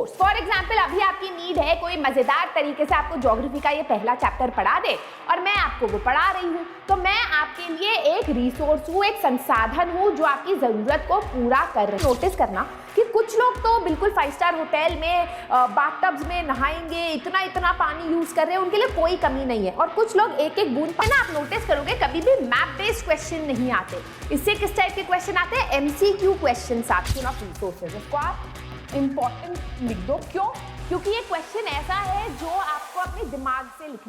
Resource. For example अभी आपकी need है कोई मजेदार तरीके से आपको ज्योग्राफी का ये पहला चैप्टर पढ़ा दे और मैं आपको वो पढ़ा रही हूँ, तो मैं आपके लिए एक रिसोर्स हूँ, एक संसाधन हूँ जो आपकी जरूरत को पूरा कर रही है। नोटिस करना कि कुछ लोग तो बिल्कुल 5 स्टार होटल में बाथटब्स में नहाएंगे, इतना इतना पानी यूज कर रहे हैं, उनके लिए कोई कमी नहीं है, और कुछ लोग एक एक बूंद पानी। आप नोटिस करोगे कभी भी मैप बेस्ड क्वेश्चन नहीं आते, इससे किस टाइप के क्वेश्चन आते हैं, MCQ क्वेश्चन आते हैं। रिसोर्सेज इसको आप इंपॉर्टेंट लिख दो। क्यों? क्योंकि ये क्वेश्चन ऐसा है जो आपको अपने दिमाग से लिखना।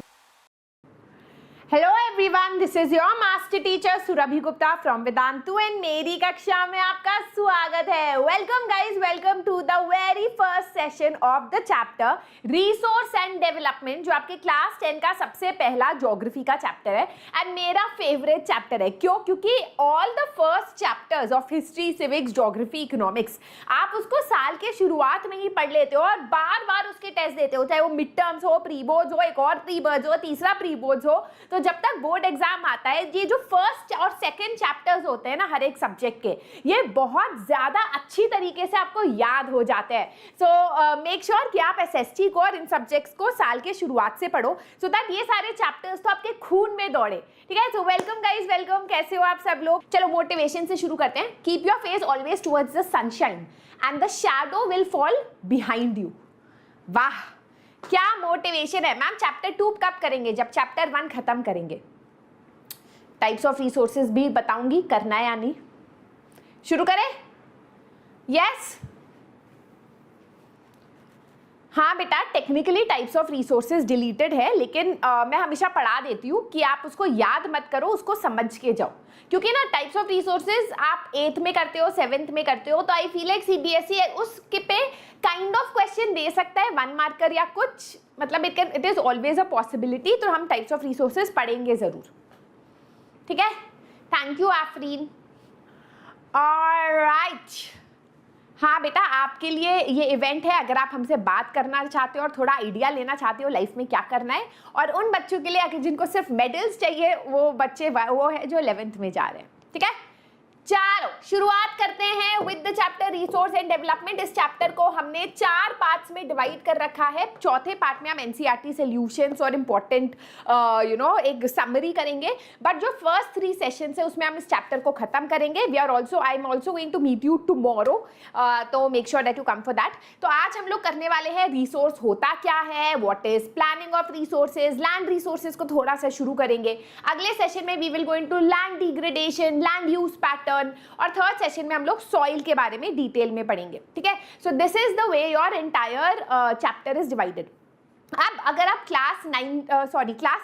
Hello everyone, this is your master teacher Surabhi Gupta from Vedantu and मेरी कक्षा में आपका स्वागत है। Welcome guys, welcome to the very first session of the chapter resource and development, जो आपके क्लास 10 का सबसे पहला ज्योग्राफी का चैप्टर है एंड मेरा फेवरेट चैप्टर है। क्यों? क्योंकि all the first chapters of history, civics, geography, economics आप उसको साल के शुरुआत में ही पढ़ लेते हो और बार बार उसके टेस्ट देते हो, चाहे वो मिड टर्म्स हो, प्री बोर्ड्स हो, एक और प्री बोर्ड्स हो, तीसरा प्री बोर्ड्स हो। तो जब तक बोर्ड एग्जाम आता है, ये जो फर्स्ट और सेकंड चैप्टर्स होते हैं ना हर एक सब्जेक्ट के, ये बहुत ज्यादा अच्छी तरीके से आपको याद हो जाते हैं। सो मेक श्योर कि आप एसएसटी को और इन सब्जेक्ट्स को साल के शुरुआत से पढ़ो, सो दैट ये सारे चैप्टर्स तो आपके खून में दौड़े। ठीक है? So welcome guys, welcome. कैसे हो आप सब लोग? चलो मोटिवेशन से शुरू करते हैं। Keep your face always towards the sunshine and the shadow will fall behind you. वाह, क्या मोटिवेशन है मैम। चैप्टर 2 कब करेंगे? जब चैप्टर 1 खत्म करेंगे। टाइप्स ऑफ रिसोर्सेज भी बताऊंगी, करना है या नहीं। शुरू करें? यस? हाँ बेटा, technically types of resources deleted है, लेकिन मैं हमेशा पढ़ा देती हूँ कि आप उसको याद मत करो, उसको समझ के जाओ। क्योंकि ना टाइप्स ऑफ रिसोर्सेज आप 8th में करते हो, 7th में करते हो, तो आई फील लाइक CBSE उसके पे काइंड ऑफ क्वेश्चन दे सकता है 1 मार्कर या कुछ, मतलब it is always a possibility. तो हम टाइप्स ऑफ रिसोर्सेज पढ़ेंगे जरूर। ठीक है? Thank you Afreen. ऑलराइट, हाँ बेटा, आपके लिए ये इवेंट है। अगर आप हमसे बात करना चाहते हो और थोड़ा आइडिया लेना चाहते हो लाइफ में क्या करना है, और उन बच्चों के लिए अगर जिनको सिर्फ मेडल्स चाहिए, वो बच्चे वो है जो 11th में जा रहे हैं। ठीक है? चलो शुरुआत करते हैं with the chapter resource and development. इस चैप्टर को हमने 4 पार्ट्स में डिवाइड कर रखा है। चौथे पार्ट में हम एनसीईआरटी सॉल्यूशंस और इंपॉर्टेंट एक समरी करेंगे, बट जो फर्स्ट 3 सेशंस है उसमें हम इस चैप्टर को खत्म करेंगे। I am also going to meet you tomorrow, तो make sure that you come for that. तो आज हम लोग करने वाले हैं रिसोर्स होता क्या है, what is planning of resources, land resources को थोड़ा सा शुरू करेंगे। अगले सेशन में we will go into land degradation, land use pattern, और थर्ड सेशन में हम लोग सॉइल के बारे में डिटेल में पढ़ेंगे। ठीक है? So this is the way your entire chapter is divided. अब अगर आप क्लास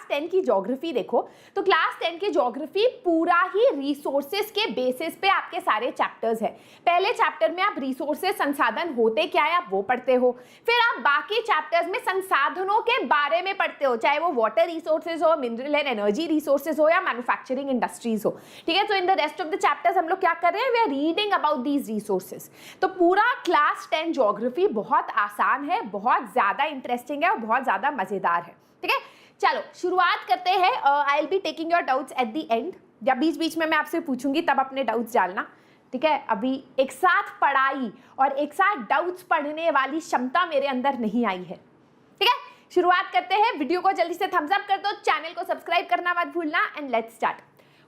10 की ज्योग्राफी देखो, तो क्लास 10 की ज्योग्राफी पूरा ही रिसोर्सेज के बेसिस पे आपके सारे चैप्टर्स है। पहले चैप्टर में आप रिसोर्सेज, संसाधन होते क्या है, आप वो पढ़ते हो। फिर आप बाकी चैप्टर्स में संसाधनों के बारे में पढ़ते हो, चाहे वो वाटर रिसोर्सेज हो, मिनरल एंड एनर्जी रिसोर्सेज हो, या मैन्युफैक्चरिंग इंडस्ट्रीज हो। ठीक है? तो in the rest of the chapters हम लोग क्या कर रहे हैं, we are reading about these resources. तो पूरा क्लास 10 ज्योग्राफी बहुत आसान है, बहुत ज्यादा इंटरेस्टिंग है और बहुत ज्यादा मजेदार है। ठीक है? चलो शुरुआत करते हैं। I will be taking your doubts at the end, या बीच बीच में मैं आपसे पूछूंगी तब अपने डाउट्स डालना। ठीक है? अभी एक साथ पढ़ाई और एक साथ डाउट्स पढ़ने वाली क्षमता मेरे अंदर नहीं आई है। ठीक है? शुरुआत करते हैं। वीडियो को जल्दी से थम्स अप कर दो, चैनल को सब्सक्राइब करना मत भूलना, and let's start.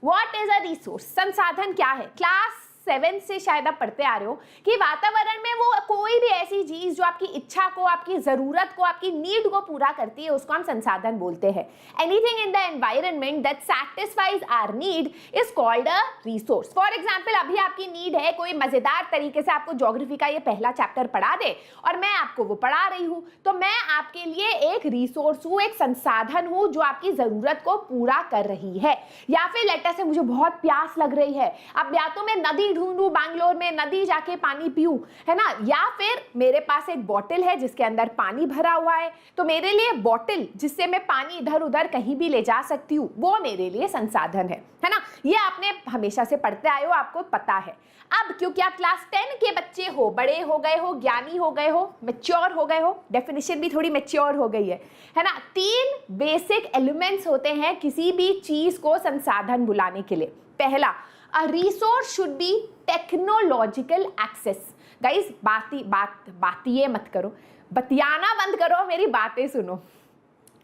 What is a resource? संसाधन क्या है? क्लास 7 से शायद आप पढ़ते आ रहे हो कि वातावरण में वो कोई भी ऐसी चीज जो आपकी इच्छा को, आपकी जरूरत को, आपकी नीड को पूरा करती है, उसको हम संसाधन बोलते हैं। Anything in the environment that satisfies our need is called a resource. For example अभी आपकी नीड है कोई मजेदार तरीके से आपको ज्योग्राफी का ये पहला चैप्टर पढ़ा दे और मैं आपको वो पढ़ा रही हूँ, तो मैं आपके लिए एक रिसोर्स हूँ, एक संसाधन हूँ जो आपकी जरूरत को पूरा कर रही है। या फिर लेटर से मुझे बहुत प्यास लग रही है, अब या तो मैं नदी ढूंढूं, बैंगलोर में नदी जाके पानी पीऊं, है ना, या फिर मेरे पास एक बॉटल है जिसके अंदर पानी भरा हुआ है, तो मेरे लिए बॉटल जिससे मैं पानी इधर उधर कहीं भी ले जा सकती हूँ, वो मेरे लिए संसाधन है ना। ये आपने हमेशा से पढ़ते आए हो, आपको पता है। अब क्योंकि आप क्लास 10 के बच्चे हो, बड़े हो गए हो, ज्ञानी हो गए हो, मैच्योर हो गए हो, डेफिनेशन भी थोड़ी मैच्योर हो गई है ना। 3 बेसिक एलिमेंट्स होते हैं किसी भी चीज को संसाधन बुलाने के लिए। पहला, a resource should be technological access, guys बातिए मत करो, बतियाना बंद करो, मेरी बातें सुनो,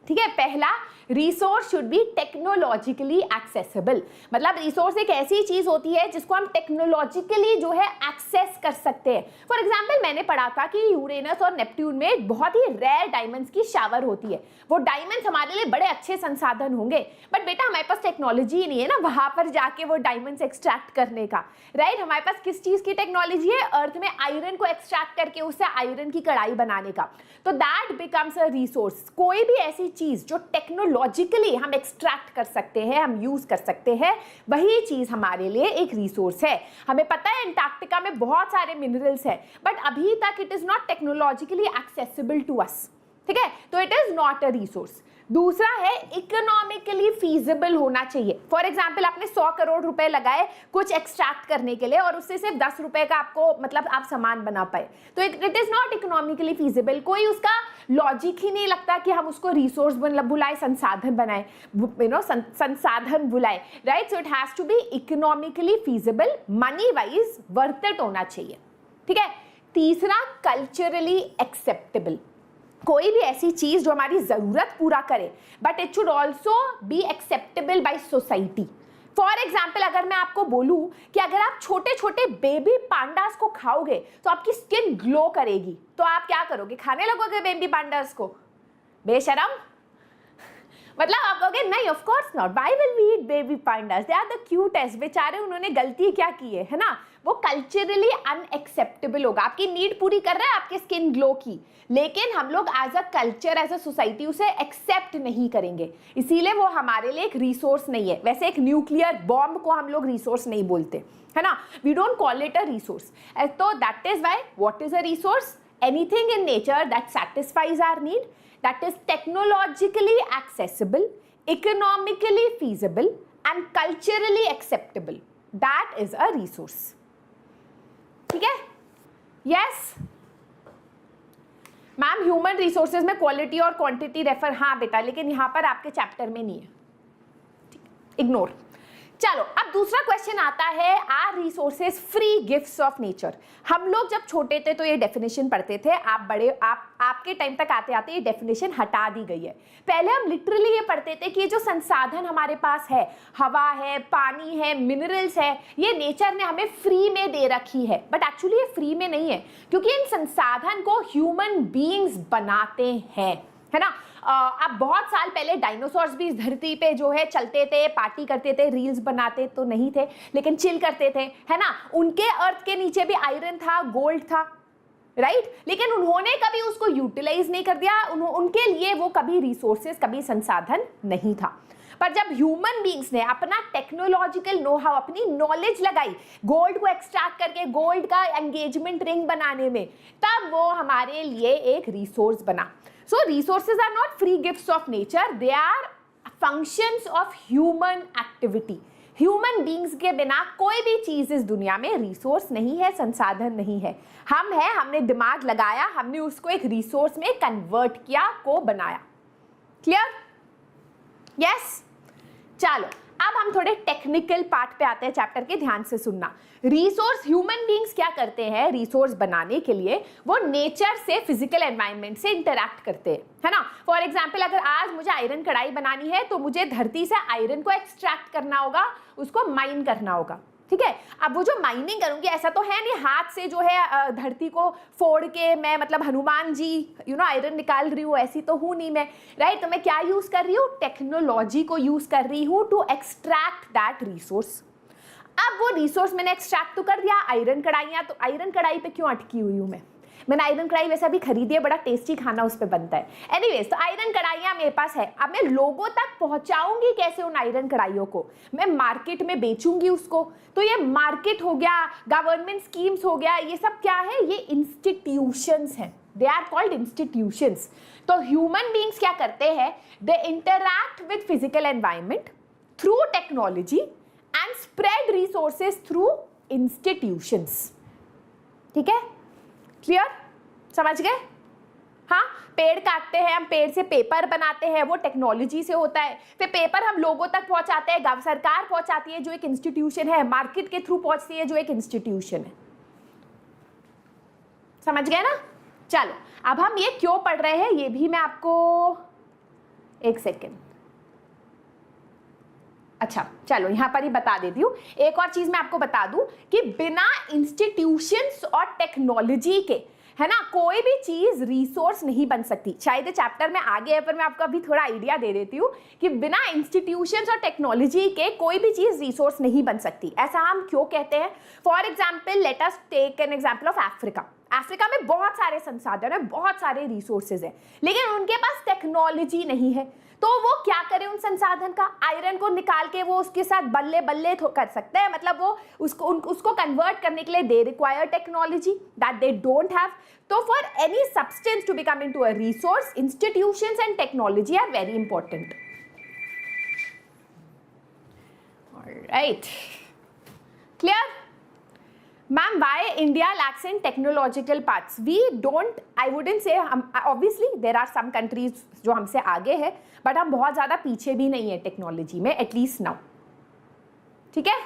ठीक है। पहला, resource should be technologically accessible, मतलब रिसोर्स एक ऐसी चीज होती है जिसको हम टेक्नोलॉजिकली जो है एक्सेस कर सकते हैं। फॉर एग्जांपल मैंने पढ़ा था कि यूरेनस और नेपट्यून में बहुत ही रेयर डायमंड्स की शावर होती है। वो डायमंड्स हमारे लिए बड़े अच्छे संसाधन होंगे, बट बेटा हमारे पास टेक्नोलॉजी ही नहीं है ना वहां पर जाके वो डायमंड्स एक्सट्रैक्ट करने का, राइट। हमारे पास किस चीज की टेक्नोलॉजी है? अर्थ में आयरन को एक्सट्रैक्ट करके उससे आयरन की कढ़ाई बनाने का, तो दैट बिकम्स अ रिसोर्स। कोई भी ऐसी चीज जो टेक्नोलॉजिकली हम एक्सट्रैक्ट कर सकते हैं, हम यूज कर सकते हैं, वही चीज हमारे लिए एक रिसोर्स है। हमें पता है अंटार्कटिका में बहुत सारे मिनरल्स हैं, बट अभी तक it is not technologically accessible to us, ठीक है, तो it is not a resource. दूसरा है इकोनॉमिकली फीजिबल होना चाहिए। फॉर एग्जाम्पल आपने 100 करोड़ रुपए लगाए कुछ एक्सट्रैक्ट करने के लिए और उससे सिर्फ 10 रुपए का आपको मतलब आप सामान बना पाए, तो it is not economically feasible. कोई उसका लॉजिक ही नहीं लगता कि हम उसको रिसोर्स बुलाए, संसाधन बनाए, संसाधन बुलाए, right. So it has to be economically feasible, money wise worth it होना चाहिए, ठीक है। तीसरा, कल्चरली एक्सेप्टेबल, कोई भी ऐसी चीज जो हमारी जरूरत पूरा करे, but it should also be acceptable by society. For example अगर मैं आपको बोलूं कि अगर आप छोटे छोटे बेबी पांडास को खाओगे तो आपकी स्किन ग्लो करेगी, तो आप क्या करोगे? खाने लगोगे बेबी पांडास को? बेशरम, मतलब आप कहोगे नहीं of course not, why will we eat baby pandas, they are the cutest, बेचारे उन्होंने गलती क्या की है ना। वो कल्चरली अनएक्सेप्टेबल होगा। आपकी नीड पूरी कर रहा है आपकी स्किन ग्लो की, लेकिन हम लोग as a culture, as a society उसे एक्सेप्ट नहीं करेंगे, इसीलिए वो हमारे लिए एक रिसोर्स नहीं है। वैसे एक न्यूक्लियर बॉम्ब को हम लोग रिसोर्स नहीं बोलते, है ना, we don't call it a resource. तो that is why what is a resource? Anything in nature that satisfies our need, that is technologically accessible, economically feasible and culturally acceptable, that is a resource, ठीक है। yes ma'am, human resources में quality और quantity refer, हाँ बेटा, लेकिन यहां पर आपके चैप्टर में नहीं है, इग्नोर। चलो अब दूसरा क्वेश्चन आता है, are resources free gifts of nature. हम लोग जब छोटे थे तो ये डेफिनेशन पढ़ते थे, आपके टाइम तक आते आते ये डेफिनेशन हटा दी गई है। पहले हम लिटरली ये पढ़ते थे कि ये जो संसाधन हमारे पास है, हवा है, पानी है, मिनरल्स है, ये नेचर ने हमें फ्री में दे रखी है, बट एक्चुअली ये फ्री में नहीं है, क्योंकि इन संसाधन को ह्यूमन बीइंग्स बनाते हैं, है ना। अब बहुत साल पहले डायनासोर्स भी इस धरती पे जो है चलते थे, पार्टी करते थे, रील्स बनाते तो नहीं थे लेकिन चिल करते थे, है ना। उनके अर्थ के नीचे भी आयरन था, गोल्ड था, राइट, लेकिन उन्होंने कभी उसको यूटिलाइज नहीं कर दिया, उनके लिए वो कभी रिसोर्सेज, कभी संसाधन नहीं था। पर जब ह्यूमन बीइंग्स ने अपना टेक्नोलॉजिकल नो हाउ, अपनी नॉलेज लगाई गोल्ड को एक्सट्रैक्ट करके गोल्ड का एंगेजमेंट रिंग बनाने में, तब वो हमारे लिए एक रिसोर्स बना। So resources are not free gifts of nature, they are functions of human activity. Human beings के बिना कोई भी चीज इस दुनिया में रिसोर्स नहीं है, संसाधन नहीं है। हम है, हमने दिमाग लगाया, हमने उसको एक रिसोर्स में कन्वर्ट किया, को बनाया। क्लियर? यस। चलो अब हम थोड़े टेक्निकल पार्ट पे आते हैं चैप्टर के, ध्यान से सुनना। रिसोर्स, ह्यूमन बीइंग्स क्या करते हैं रिसोर्स बनाने के लिए? वो नेचर से, फिजिकल एनवायरनमेंट से इंटरैक्ट करते हैं, है ना। फॉर एग्जांपल अगर आज मुझे आयरन कढ़ाई बनानी है तो मुझे धरती से आयरन को एक्सट्रैक्ट करना होगा, उसको माइन करना होगा, ठीक है। अब वो जो माइनिंग करूंगी, ऐसा तो है नहीं हाथ से जो है धरती को फोड़ के मैं, मतलब हनुमान जी आयरन निकाल रही हूँ, ऐसी तो हूं नहीं मैं, राइट। तो मैं क्या यूज कर रही हूँ? टेक्नोलॉजी को यूज कर रही हूँ टू एक्सट्रैक्ट दैट रिसोर्स। अब वो रिसोर्स मैंने एक्सट्रैक्ट तो कर दिया, आयरन कढ़ाइयाँ, तो आयरन कढ़ाई पे क्यों अटकी हुई हूँ मैंने आयरन कढ़ाई वैसे भी खरीदी है, बड़ा टेस्टी खाना उस पर बनता है। एनीवेज, तो आयरन कढ़ाइयाँ मेरे पास है, अब मैं लोगों तक पहुंचाऊंगी कैसे उन आयरन कढ़ाइयों को? मैं मार्केट में बेचूंगी उसको, तो ये मार्केट हो गया, गवर्नमेंट स्कीम्स हो गया, ये सब क्या है? ये इंस्टीट्यूशंस हैं, दे आर कॉल्ड इंस्टीट्यूशंस। तो ह्यूमन बीइंग्स क्या करते हैं? They interact with physical environment through technology and spread resources through institutions, ठीक है। क्लियर? समझ गए? हाँ, पेड़ काटते हैं हम, पेड़ से पेपर बनाते हैं, वो टेक्नोलॉजी से होता है। फिर पेपर हम लोगों तक पहुंचाते हैं, सरकार पहुंचाती है जो एक इंस्टीट्यूशन है, मार्केट के थ्रू पहुंचती है जो एक इंस्टीट्यूशन है। समझ गए ना? चलो अब हम ये क्यों पढ़ रहे हैं ये भी मैं आपको, एक सेकेंड, अच्छा चलो यहां पर ही बता देती हूँ। एक और चीज मैं आपको बता दूं कि बिना इंस्टीट्यूशंस और टेक्नोलॉजी के, है ना, कोई भी चीज रिसोर्स नहीं बन सकती। शायद चैप्टर में आगे है पर मैं आपको अभी थोड़ा आइडिया दे देती हूँ कि बिना इंस्टीट्यूशंस और टेक्नोलॉजी के कोई भी चीज रिसोर्स नहीं बन सकती। ऐसा हम क्यों कहते हैं? For example let us take an example of Africa. Africa में बहुत सारे संसाधन है, बहुत सारे रिसोर्सेज है, लेकिन उनके पास टेक्नोलॉजी नहीं है। तो वो क्या करें उन संसाधन का? आयरन को निकाल के वो उसके साथ बल्ले बल्ले कर सकते हैं, मतलब वो उसको कन्वर्ट करने के लिए they require technology that they don't have. तो for any substance to become into a resource, institutions and technology are very important. Alright, clear? Ma'am, why India lacks in technological parts? We don't, I wouldn't say, obviously there are some countries जो हमसे आगे है, but हम बहुत ज़्यादा पीछे भी नहीं है टेक्नोलॉजी में, at least now. ठीक है?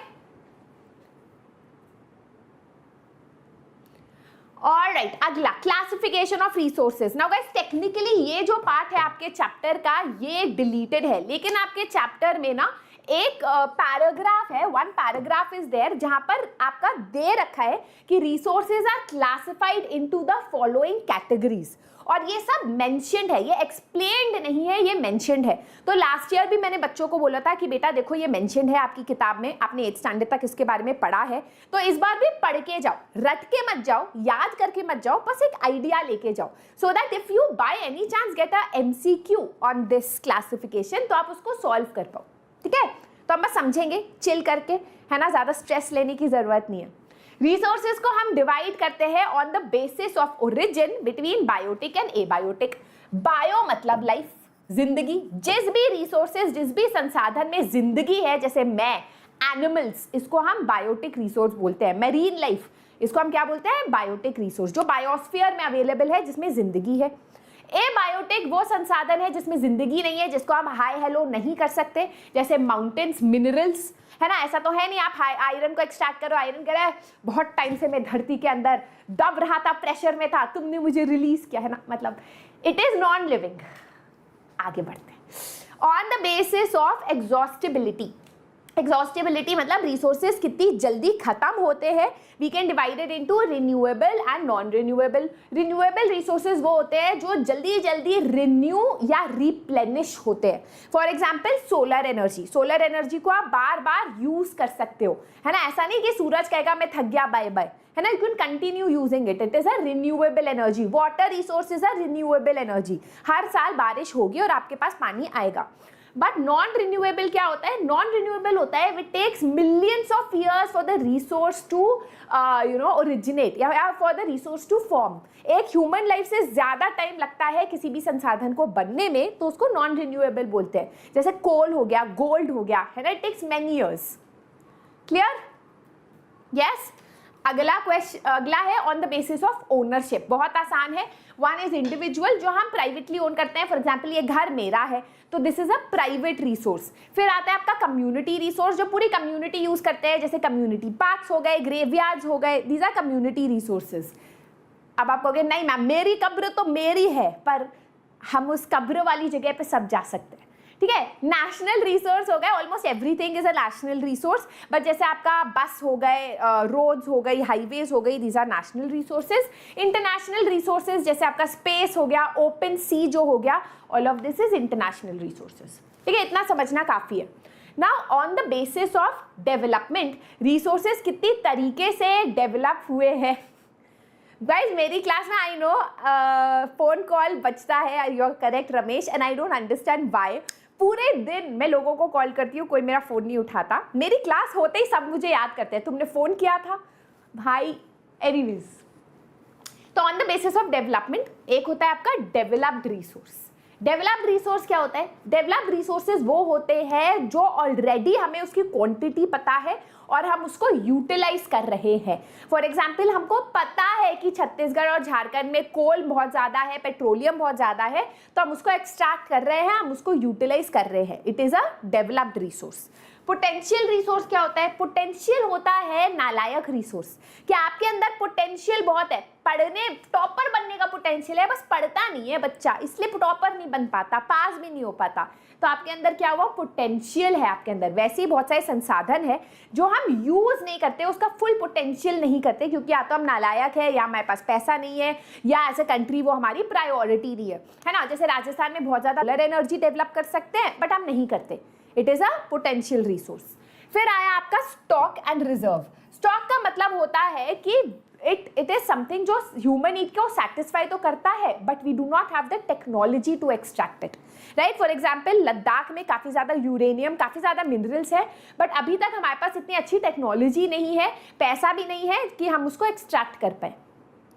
Alright, अगला classification of resources. Now guys technically ये जो पार्ट है आपके चैप्टर का ये डिलीटेड है, लेकिन आपके चैप्टर में ना एक पैराग्राफ है, वन पैराग्राफ इज देयर जहां पर आपका दे रखा है कि resources are classified into the following categories, और ये सब मेंशन्ड है, ये एक्सप्लेन्ड नहीं है, ये मेंशन्ड है। तो लास्ट ईयर भी मैंने बच्चों को बोला था कि बेटा देखो ये मेंशन्ड है आपकी किताब में, आपने 8th स्टैंडर्ड तक इसके बारे में पढ़ा है, तो इस बार भी पढ़ के जाओ, रट के मत जाओ, याद करके मत जाओ, बस एक आइडिया लेके जाओ, so that if you by any chance get a MCQ on this classification तो आप उसको सॉल्व कर पाओ। ठीक है, तो हम बस समझेंगे चिल करके, है ना, ज्यादा स्ट्रेस लेने की जरूरत नहीं है। रिसोर्सेज को हम डिवाइड करते हैं on the basis of origin between biotic and abiotic. Bio मतलब लाइफ, जिंदगी, जिस भी रिसोर्सेज, जिस भी संसाधन में जिंदगी है, जैसे मैं, एनिमल्स, इसको हम बायोटिक रिसोर्स बोलते हैं। मैरीन लाइफ, इसको हम क्या बोलते हैं? बायोटिक रिसोर्स, जो बायोस्फीयर में अवेलेबल है, जिसमें जिंदगी है। एबायोटिक वो संसाधन है जिसमें जिंदगी नहीं है, जिसको हम हाई हेलो नहीं कर सकते, जैसे माउंटेन्स, मिनरल्स, है ना। ऐसा तो है नहीं आप आयरन को एक्सट्रैक्ट करो, आयरन कह रहा है बहुत टाइम से मैं धरती के अंदर दब रहा था, प्रेशर में था, तुमने मुझे रिलीज किया, है ना, मतलब इट इज नॉन लिविंग। आगे बढ़ते हैं। On the basis of exhaustibility, exhaustibility मतलब रिसोर्सेज कितनी जल्दी खत्म होते हैं, we can divided into renewable and non renewable. Renewable resources वो होते हैं जो जल्दी जल्दी रिन्यू या रिप्लेनिश होते हैं। For example solar energy, solar energy को आप बार बार यूज कर सकते हो, है ना। ऐसा नहीं कि सूरज कहेगा मैं थक गया बाय बाय, है ना, you can continue using it, it is a renewable energy. Water resource is a renewable energy, हर साल बारिश होगी और आपके पास पानी आएगा। बट नॉन रिन्यूएबल क्या होता है? नॉन रिन्यूएबल होता है it takes millions of years for the resource to originate या for the resource to form. एक ह्यूमन लाइफ से ज्यादा टाइम लगता है किसी भी संसाधन को बनने में, तो उसको नॉन रिन्यूएबल बोलते हैं। जैसे कोल हो गया, गोल्ड हो गया, है ना, it takes many years. Clear? Yes. अगला है on the basis of ownership, बहुत आसान है। वन इज इंडिविजुअल, जो हम प्राइवेटली ओन करते हैं, फॉर एग्जाम्पल ये घर मेरा है तो this is a private resource. फिर आता है आपका कम्युनिटी रिसोर्स, जो पूरी कम्युनिटी यूज करते हैं, जैसे कम्युनिटी पार्क्स हो गए, ग्रेवयार्ड्स हो गए, दीज आर कम्युनिटी रिसोर्सेज। अब आप कहोगे नहीं मैम मेरी कब्र तो मेरी है, पर हम उस कब्र वाली जगह पे सब जा सकते हैं। ठीक है, नेशनल रिसोर्स हो गए, almost everything is a national resource, but जैसे आपका बस हो गए, रोड्स हो गई, हाईवेज हो गई, these are national resources. International resources जैसे आपका स्पेस हो गया, ओपन सी जो हो गया, all of this is international resources. ठीक है, इतना समझना काफी है। Now on the basis of development, resources कितनी तरीके से डेवलप हुए हैं। गाइज मेरी क्लास में आई नो फोन कॉल बचता है, you are correct Ramesh, and I don't understand why. पूरे दिन मैं लोगों को कॉल करती हूँ, कोई मेरा फोन नहीं उठाता, मेरी क्लास होते ही सब मुझे याद करते हैं तुमने फोन किया था भाई। एनीवेज, तो on the basis of development एक होता है आपका डेवलप्ड रिसोर्स। डेवलप्ड रिसोर्स क्या होता है? डेवलप्ड रिसोर्सेज वो होते हैं जो ऑलरेडी हमें उसकी क्वांटिटी पता है और हम उसको यूटिलाइज कर रहे हैं। फॉर एग्जाम्पल, हमको पता है कि छत्तीसगढ़ और झारखंड में कोल बहुत ज़्यादा है, पेट्रोलियम बहुत ज़्यादा है, तो हम उसको एक्सट्रैक्ट कर रहे हैं, हम उसको यूटिलाइज कर रहे हैं। It is a developed resource. Potential resource क्या होता है? पोटेंशियल होता है नालायक रिसोर्स। कि आपके अंदर पोटेंशियल बहुत है, पढ़ने टॉपर बनने का पोटेंशियल है, बस पढ़ता नहीं है बच्चा, इसलिए टॉपर नहीं बन पाता, पास भी नहीं हो पाता। तो आपके अंदर क्या हुआ? पोटेंशियल है आपके अंदर। वैसे ही बहुत सारे संसाधन है जो हम यूज नहीं करते, उसका फुल पोटेंशियल नहीं करते, क्योंकि या तो हम नालायक है, या हमारे पास पैसा नहीं है, या एज ए कंट्री वो हमारी प्रायोरिटी नहीं है ना। जैसे राजस्थान में बहुत ज्यादा सोलर एनर्जी डेवलप कर सकते हैं, बट हम नहीं करते। It is a potential resource. फिर आया आपका स्टॉक एंड रिजर्व। स्टॉक का मतलब होता है कि इट इज समथिंग जो ह्यूमन नीड को सेटिस्फाई तो करता है, but we do not have the technology to extract it, right. For example, Ladakh में काफी ज्यादा यूरेनियम, काफी ज्यादा मिनरल्स है, बट अभी तक हमारे पास इतनी अच्छी टेक्नोलॉजी नहीं है, पैसा भी नहीं है कि हम उसको एक्सट्रैक्ट कर पाए।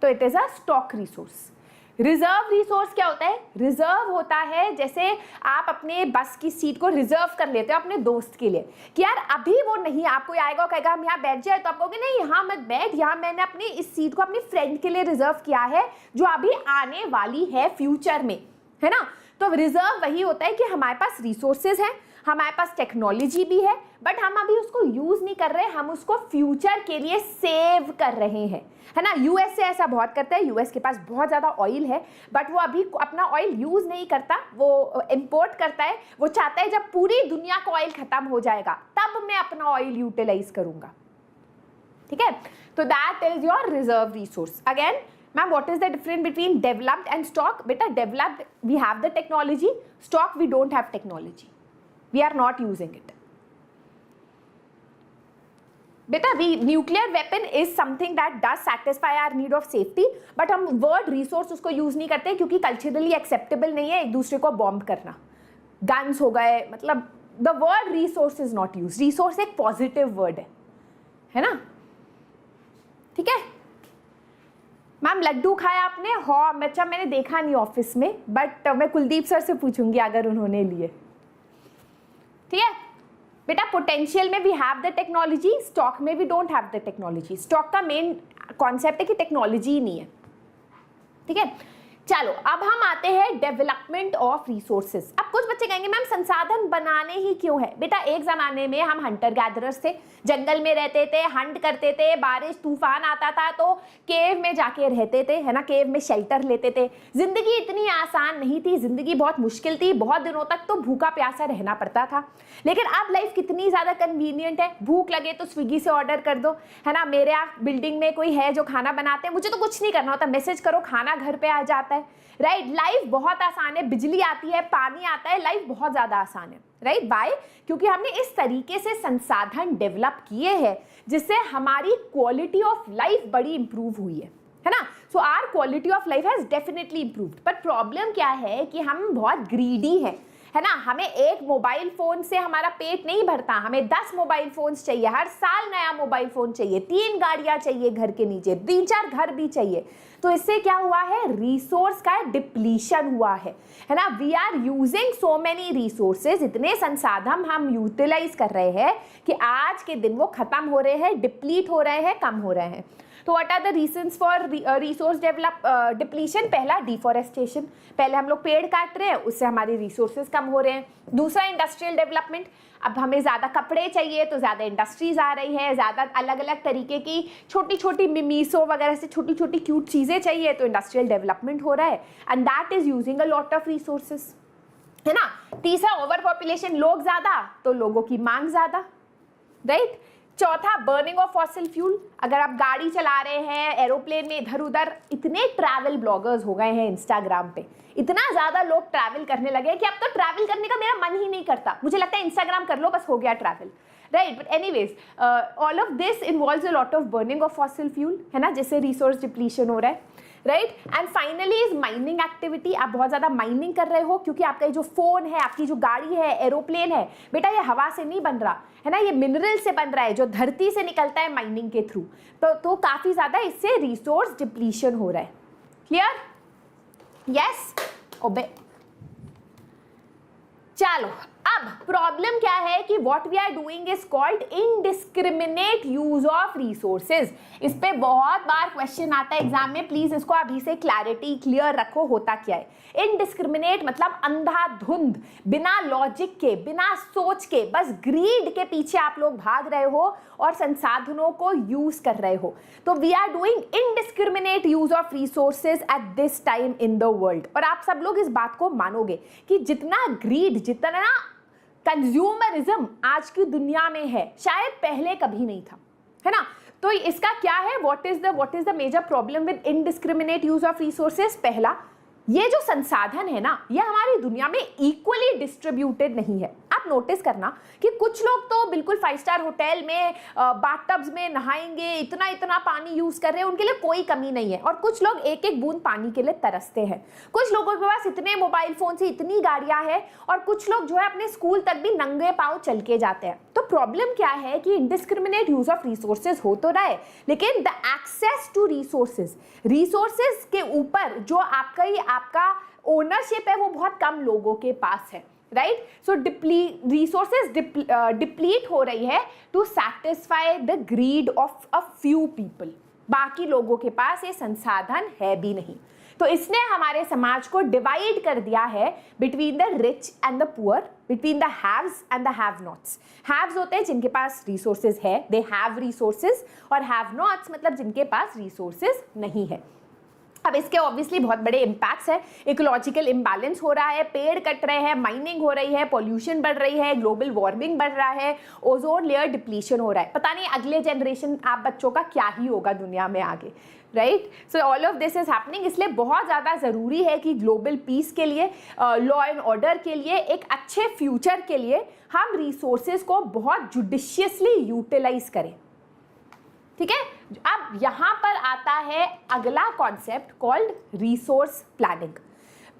तो it is a stock resource. Reserve resource क्या होता है? रिजर्व होता है जैसे आप अपने बस की सीट को रिजर्व कर लेते हो अपने दोस्त के लिए, कि यार अभी वो नहीं, आपको आएगा और कहेगा हम यहाँ बैठ जाए, तो आप कहोगे नहीं यहाँ मत बैठ, यहाँ मैंने अपनी इस सीट को अपनी फ्रेंड के लिए रिजर्व किया है जो अभी आने वाली है फ्यूचर में, है ना। तो रिजर्व वही होता है कि हमारे पास रिसोर्सेज हैं, हमारे पास टेक्नोलॉजी भी है, बट हम अभी उसको यूज नहीं कर रहे, हम उसको फ्यूचर के लिए सेव कर रहे हैं, है ना। यूएस से ऐसा बहुत करता है, यूएस के पास बहुत ज्यादा ऑयल है, बट वो अभी अपना ऑयल यूज नहीं करता, वो इंपोर्ट करता है। वो चाहता है जब पूरी दुनिया का ऑयल खत्म हो जाएगा तब मैं अपना ऑयल यूटिलाइज करूंगा, ठीक है। तो that is your reserve resource. Again ma'am, what is the difference between developed and stock? बेटा, developed we have the technology, stock we don't have technology, we are not using it. बेटा, nuclear weapon is something that does satisfy our need of safety, but हम word resource उसको use नहीं करते क्योंकि culturally acceptable नहीं है एक दूसरे को बॉम्ब करना। गन्स हो गए, मतलब the word resource is not use. Resource एक पॉजिटिव वर्ड है ना, ठीक है। मैम, लड्डू खाया आपने? हाँ बच्चा, मैंने देखा नहीं ऑफिस में, बट मैं कुलदीप सर से पूछूंगी अगर उन्होंने लिए, ठीक है। बेटा, पोटेंशियल में we have the technology, stock में we don't have the technology. Stock का मेन कॉन्सेप्ट है कि टेक्नोलॉजी ही नहीं है, ठीक है। चलो, अब हम आते हैं डेवलपमेंट ऑफ रिसोर्सेज। अब कुछ बच्चे कहेंगे मैम संसाधन बनाने ही क्यों है? बेटा, एक जमाने में हम हंटर गैदरर्स थे, जंगल में रहते थे, हंट करते थे, बारिश तूफान आता था तो केव में जाके रहते थे, है ना, केव में शेल्टर लेते थे। जिंदगी इतनी आसान नहीं थी, जिंदगी बहुत मुश्किल थी, बहुत दिनों तक तो भूखा प्यासा रहना पड़ता था। लेकिन अब लाइफ कितनी ज्यादा कन्वीनियंट है, भूख लगे तो स्विगी से ऑर्डर कर दो, है ना। मेरे यहाँ बिल्डिंग में कोई है जो खाना बनाते हैं, मुझे तो कुछ नहीं करना होता, मैसेज करो, खाना घर पे आ जाता है, राइट। लाइफ बहुत आसान है, बिजली आती है, पानी आता है, लाइफ बहुत ज्यादा आसान है, राइट। बाय, क्योंकि हमने इस तरीके से संसाधन डेवलप किए हैं जिससे हमारी क्वालिटी ऑफ लाइफ बड़ी इंप्रूव हुई है ना। So our quality of life has definitely improved. पर प्रॉब्लम क्या है कि हम बहुत ग्रीडी हैं, है ना। हमें एक मोबाइल फोन से हमारा पेट नहीं भरता, हमें 10 मोबाइल फोन्स चाहिए, हर साल नया मोबाइल फोन चाहिए, 3 गाड़ियां चाहिए घर के नीचे, 3-4 घर भी चाहिए। तो इससे क्या हुआ है? रिसोर्स का डिप्लीशन हुआ है ना। We are using so many resources, इतने संसाधन हम यूटिलाइज कर रहे हैं कि आज के दिन वो खत्म हो रहे हैं, डिप्लीट हो रहे हैं, कम हो रहे हैं। तो what are the reasons for resource depletion? पहला, डिफॉरेस्टेशन, पहले हम लोग पेड़ काट रहे हैं, उससे हमारे रिसोर्सेज कम हो रहे हैं। दूसरा, इंडस्ट्रियल डेवलपमेंट, अब हमें ज़्यादा कपड़े चाहिए तो ज़्यादा इंडस्ट्रीज आ रही है, ज़्यादा अलग अलग तरीके की छोटी छोटी मीसो वगैरह से छोटी छोटी क्यूट चीज़ें चाहिए, तो इंडस्ट्रियल डेवलपमेंट हो रहा है, and that is using a lot of resources, है ना। तीसरा, ओवर पॉपुलेशन, लोग ज़्यादा तो लोगों की मांग ज़्यादा, राइट। चौथा, बर्निंग ऑफ फॉसिल फ्यूल, अगर आप गाड़ी चला रहे हैं, एरोप्लेन में इधर उधर, इतने ट्रैवल ब्लॉगर्स हो गए हैं इंस्टाग्राम पे, इतना ज्यादा लोग ट्रैवल करने लगे कि अब तो ट्रैवल करने का मेरा मन ही नहीं करता, मुझे लगता है इंस्टाग्राम कर लो बस हो गया travel, right. But anyways, all of this involves a lot of burning of fossil fuel, है ना, जिससे रिसोर्स डिप्लीशन हो रहा है, right. And finally is mining activity, आप बहुत ज्यादा माइनिंग कर रहे हो क्योंकि आपका जो फोन है, आपकी जो गाड़ी है, एरोप्लेन है, बेटा ये हवा से नहीं बन रहा, है ना, ये मिनरल से बन रहा है जो धरती से निकलता है माइनिंग के थ्रू। तो काफी ज्यादा इससे रिसोर्स डिप्लीशन हो रहा है। क्लियर? यस, ओबे। चलो, अब प्रॉब्लम क्या है कि what we are doing is called indiscriminate use of resources. इस पे बहुत बार क्वेश्चन आता है एग्जाम में, प्लीज इसको अभी से क्लैरिटी क्लियर रखो, होता क्या है। इनडिस्क्रिमिनेट मतलब अंधाधुंध, बिना लॉजिक के, बिना सोच के, बस ग्रीड के पीछे आप लोग भाग रहे हो और संसाधनों को यूज कर रहे हो। तो we are doing indiscriminate use of resources at this time in the world. और आप सब लोग इस बात को मानोगे कि जितना ग्रीड, जितना कंज्यूमरिज्म आज की दुनिया में है, शायद पहले कभी नहीं था, है ना। तो इसका क्या है, what is the major problem with indiscriminate use of resources. पहला, ये जो संसाधन है ना, ये हमारी दुनिया में इक्वली डिस्ट्रीब्यूटेड नहीं है। आप नोटिस करना कि कुछ लोग तो बिल्कुल 5 स्टार होटल में बाथटब्स में नहाएंगे, इतना इतना पानी यूज कर रहे हैं, उनके लिए कोई कमी नहीं है। और कुछ लोग एक एक बूंद पानी के लिए तरसते हैं। कुछ लोगों के पास इतने मोबाइल फोन से इतनी गाड़ियां हैं, और कुछ लोग जो है अपने स्कूल तक भी नंगे पांव चल के जाते हैं। तो प्रॉब्लम क्या है कि इनडिस्क्रिमिनेट यूज ऑफ रिसोर्सेज हो तो रहा है, लेकिन द एक्सेस टू रिसोर्सेज के ऊपर जो आपका ओनरशिप है वो बहुत कम लोगों के पास है, राइट। सो रिसोर्सेज डिप्लीट हो रही है to satisfy the greed of a few people. बाकी लोगों के पास ये संसाधन है भी नहीं। तो इसने हमारे समाज को डिवाइड कर दिया है between the rich and the poor, between the haves and the have nots. Haves होते हैं जिनके पास रिसोर्सेज है, दे हैव रिसोर्सेज, और हैव नॉट्स मतलब जिनके पास रिसोर्सेज नहीं है। अब इसके ऑब्वियसली बहुत बड़े इम्पैक्ट्स है। इकोलॉजिकल इम्बैलेंस हो रहा है, पेड़ कट रहे हैं, माइनिंग हो रही है, पॉल्यूशन बढ़ रही है, ग्लोबल वार्मिंग बढ़ रहा है, ओजोन लेयर डिप्लीशन हो रहा है। पता नहीं अगले जनरेशन आप बच्चों का क्या ही होगा दुनिया में आगे, right. So all of this is happening. इसलिए बहुत ज़्यादा ज़रूरी है कि ग्लोबल पीस के लिए, लॉ एंड ऑर्डर के लिए, एक अच्छे फ्यूचर के लिए हम रिसोर्सेज को बहुत जुडिशियसली यूटिलाइज करें, ठीक है। अब यहां पर आता है अगला कॉन्सेप्ट कॉल्ड रिसोर्स प्लानिंग।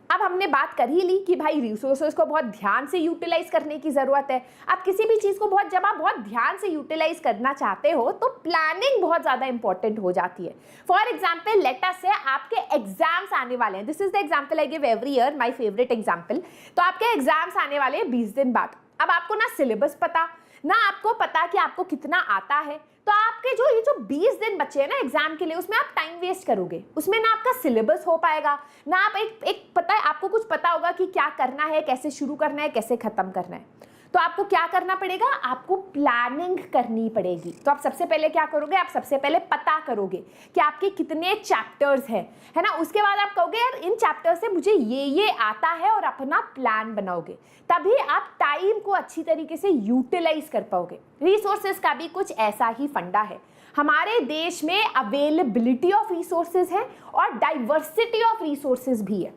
अब हमने बात कर ही ली कि भाई रिसोर्सेज को बहुत ध्यान से यूटिलाइज करने की जरूरत है। अब किसी भी चीज को जब आप बहुत ध्यान से यूटिलाइज करना चाहते हो तो प्लानिंग बहुत ज्यादा इंपॉर्टेंट हो जाती है। फॉर एग्जाम्पल, लेट अस से आपके एग्जाम्स आने वाले हैं। This is the example I give every year, my favourite example. तो आपके एग्जाम्स आने वाले हैं 20 दिन बाद। अब आपको ना सिलेबस पता, ना आपको पता कि आपको कितना आता है। तो आपके ये जो 20 दिन बचे हैं ना एग्जाम के लिए, उसमें आप टाइम वेस्ट करोगे, उसमें ना आपका सिलेबस हो पाएगा, ना आप एक पता है, आपको कुछ पता होगा कि क्या करना है, कैसे शुरू करना है, कैसे खत्म करना है। तो आपको क्या करना पड़ेगा, आपको प्लानिंग करनी पड़ेगी। तो आप सबसे पहले क्या करोगे, आप सबसे पहले पता करोगे कि आपके कितने चैप्टर्स हैं, है ना। उसके बाद आप कहोगे यार इन चैप्टर्स से मुझे ये आता है, और अपना प्लान बनाओगे। तभी आप टाइम को अच्छी तरीके से यूटिलाइज कर पाओगे। रिसोर्सेज का भी कुछ ऐसा ही फंडा है। हमारे देश में अवेलेबिलिटी ऑफ रिसोर्सेज है और डाइवर्सिटी ऑफ रिसोर्सेज भी है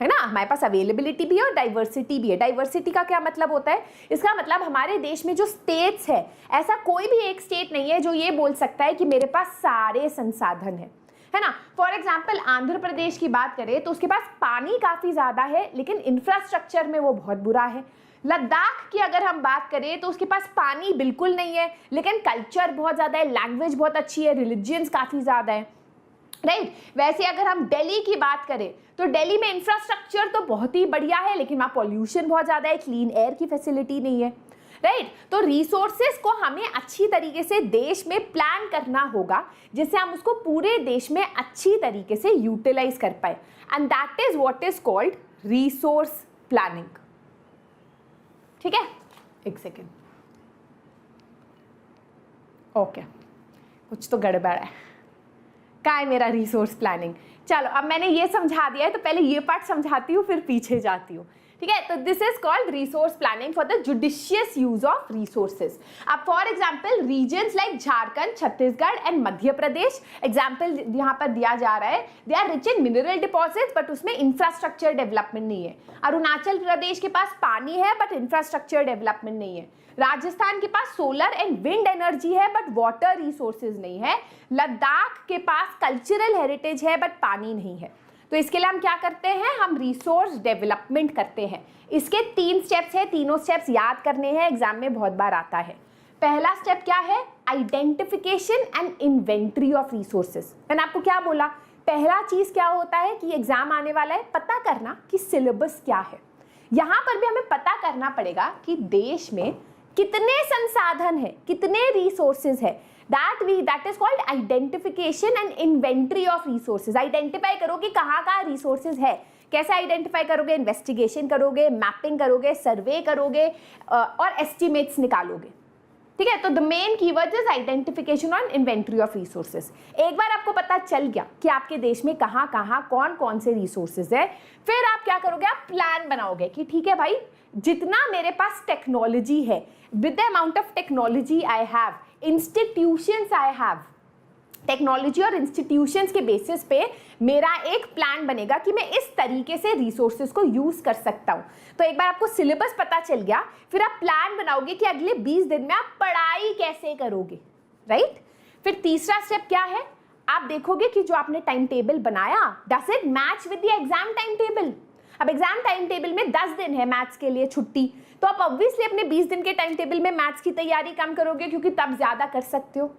ना। हमारे पास अवेलेबिलिटी भी है और डाइवर्सिटी भी है। डाइवर्सिटी का क्या मतलब होता है, इसका मतलब हमारे देश में जो स्टेट्स है, ऐसा कोई भी एक स्टेट नहीं है जो ये बोल सकता है कि मेरे पास सारे संसाधन है ना। फॉर एग्जाम्पल आंध्र प्रदेश की बात करें तो उसके पास पानी काफी ज्यादा है, लेकिन इंफ्रास्ट्रक्चर में वो बहुत बुरा है। लद्दाख की अगर हम बात करें तो उसके पास पानी बिल्कुल नहीं है, लेकिन कल्चर बहुत ज्यादा है, लैंग्वेज बहुत अच्छी है, रिलीजियंस काफी ज्यादा है, राइट। वैसे अगर हम दिल्ली की बात करें तो दिल्ली में इंफ्रास्ट्रक्चर तो बहुत ही बढ़िया है, लेकिन वहाँ पॉल्यूशन बहुत ज़्यादा है, क्लीन एयर की फैसिलिटी नहीं है, राइट। तो रिसोर्सेज को हमें अच्छी तरीके से देश में प्लान करना होगा, जिससे हम उसको पूरे देश में अच्छी तरीके से यूटिलाइज कर पाए, and that is what is called resource planning, ठीक है। एक सेकेंड, ओके, कुछ तो गड़बड़ है। क्या है मेरा रिसोर्स प्लानिंग? चलो अब मैंने ये समझा दिया है, तो पहले ये पार्ट समझाती हूँ, फिर पीछे जाती हूँ, ठीक है। तो this is called resource planning for the judicious use of resources. अब for example regions like Jharkhand, Chhattisgarh and Madhya Pradesh, example यहाँ पर दिया जा रहा है, they are rich in mineral deposits but उसमें इंफ्रास्ट्रक्चर डेवलपमेंट नहीं है। अरुणाचल प्रदेश के पास पानी है बट इंफ्रास्ट्रक्चर डेवलपमेंट नहीं है। राजस्थान के पास सोलर एंड विंड एनर्जी है बट वाटर रिसोर्सेज नहीं है। लद्दाख के पास कल्चरल हेरिटेज है बट पानी नहीं है। तो इसके लिए हम क्या करते हैं, हम रिसोर्स डेवलपमेंट करते हैं। इसके 3 स्टेप्स है, तीनों स्टेप्स याद करने हैं, एग्जाम में बहुत बार आता है। पहला स्टेप क्या है, identification and inventory of resources. मैंने आपको क्या बोला, पहला चीज क्या होता है कि एग्जाम आने वाला है, पता करना कि सिलेबस क्या है। यहां पर भी हमें पता करना पड़ेगा कि देश में कितने संसाधन है, कितने रिसोर्सेज है। That is called identification and inventory of resources. Identify करो कि कहाँ रिसोर्सेज है। कैसे आइडेंटिफाई करोगे? इन्वेस्टिगेशन करोगे, मैपिंग करोगे, सर्वे करोगे और एस्टिमेट्स निकालोगे। ठीक है, तो the main keyword is identification और इन्वेंट्री ऑफ रिसोर्सेज। एक बार आपको पता चल गया कि आपके देश में कहाँ कौन कौन से रिसोर्सेज है, फिर आप क्या करोगे? आप प्लान बनाओगे कि ठीक है भाई, जितना मेरे पास टेक्नोलॉजी है, with the amount of technology I have, institutions I have, technology और इंस्टीट्यूशंस के बेसिस पे मेरा एक प्लान बनेगा कि मैं इस तरीके से रिसोर्सेज को यूज कर सकता हूं। तो एक बार आपको सिलेबस पता चल गया, फिर आप प्लान बनाओगे कि अगले 20 दिन में आप पढ़ाई कैसे करोगे, राइट? फिर तीसरा स्टेप क्या है? आप देखोगे कि जो आपने टाइम टेबल बनाया, does it match with the exam time table? अब एग्जाम टाइम टेबल में 10 दिन है मैथ्स के लिए छुट्टी, तो आप ऑब्वियसली अपने 20 दिन के टाइम टेबल में मैथ्स की तैयारी कम करोगे, क्योंकि तब ज्यादा कर सकते हो,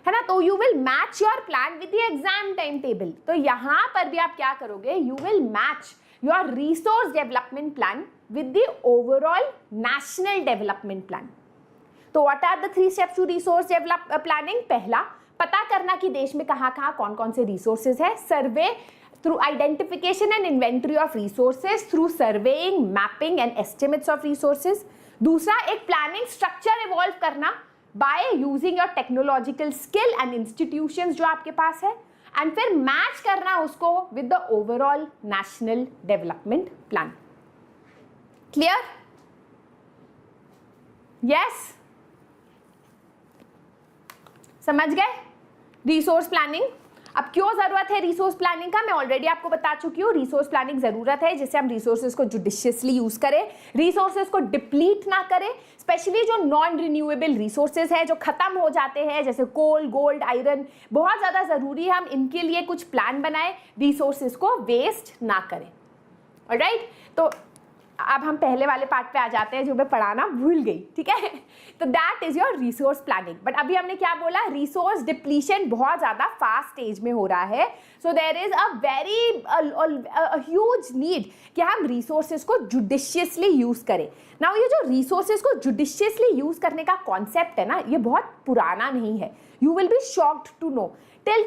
है ना? तो you will match your plan with the exam time table. तो यहां पर भी आप क्या करोगे? You will match your resource development plan with the overall national development plan. तो what are the 3 steps to resource develop planning? पहला, पता करना कि देश में कहाँ कौन कौन से रिसोर्सेज है। सर्वे through identification and inventory of resources, through surveying, mapping and estimates of resources. दूसरा, एक प्लानिंग स्ट्रक्चर इवॉल्व करना by using your technological skill and institutions जो आपके पास है, and फिर मैच करना उसको with the overall national development plan. Clear? Yes? समझ गए? Resource planning. अब क्यों जरूरत है रिसोर्स प्लानिंग का, मैं ऑलरेडी आपको बता चुकी हूँ। रिसोर्स प्लानिंग जरूरत है जिससे हम रिसोर्सेज को जुडिशियसली यूज करें, रिसोर्सेज को डिप्लीट ना करें, स्पेशली जो नॉन रिन्यूएबल रिसोर्सेज हैं जो खत्म हो जाते हैं, जैसे कोल, गोल्ड, आयरन, बहुत ज्यादा जरूरी है हम इनके लिए कुछ प्लान बनाएं, रिसोर्सेज को वेस्ट ना करें। ऑलराइट, तो अब हम पहले वाले पार्ट पे आ जाते हैं जो मैं पढ़ाना भूल गई, ठीक है? तो that is your resource planning. But अभी हमने क्या बोला? रिसोर्स डिप्लीशन बहुत ज्यादा फास्ट स्टेज में हो रहा है, so there is a very huge need कि हम रिसोर्सेज को जुडिशियसली यूज करें। नाउ ये जो रिसोर्सेज को जुडिशियसली यूज करने का कॉन्सेप्ट है ना, ये बहुत पुराना नहीं है। You will be shocked to know till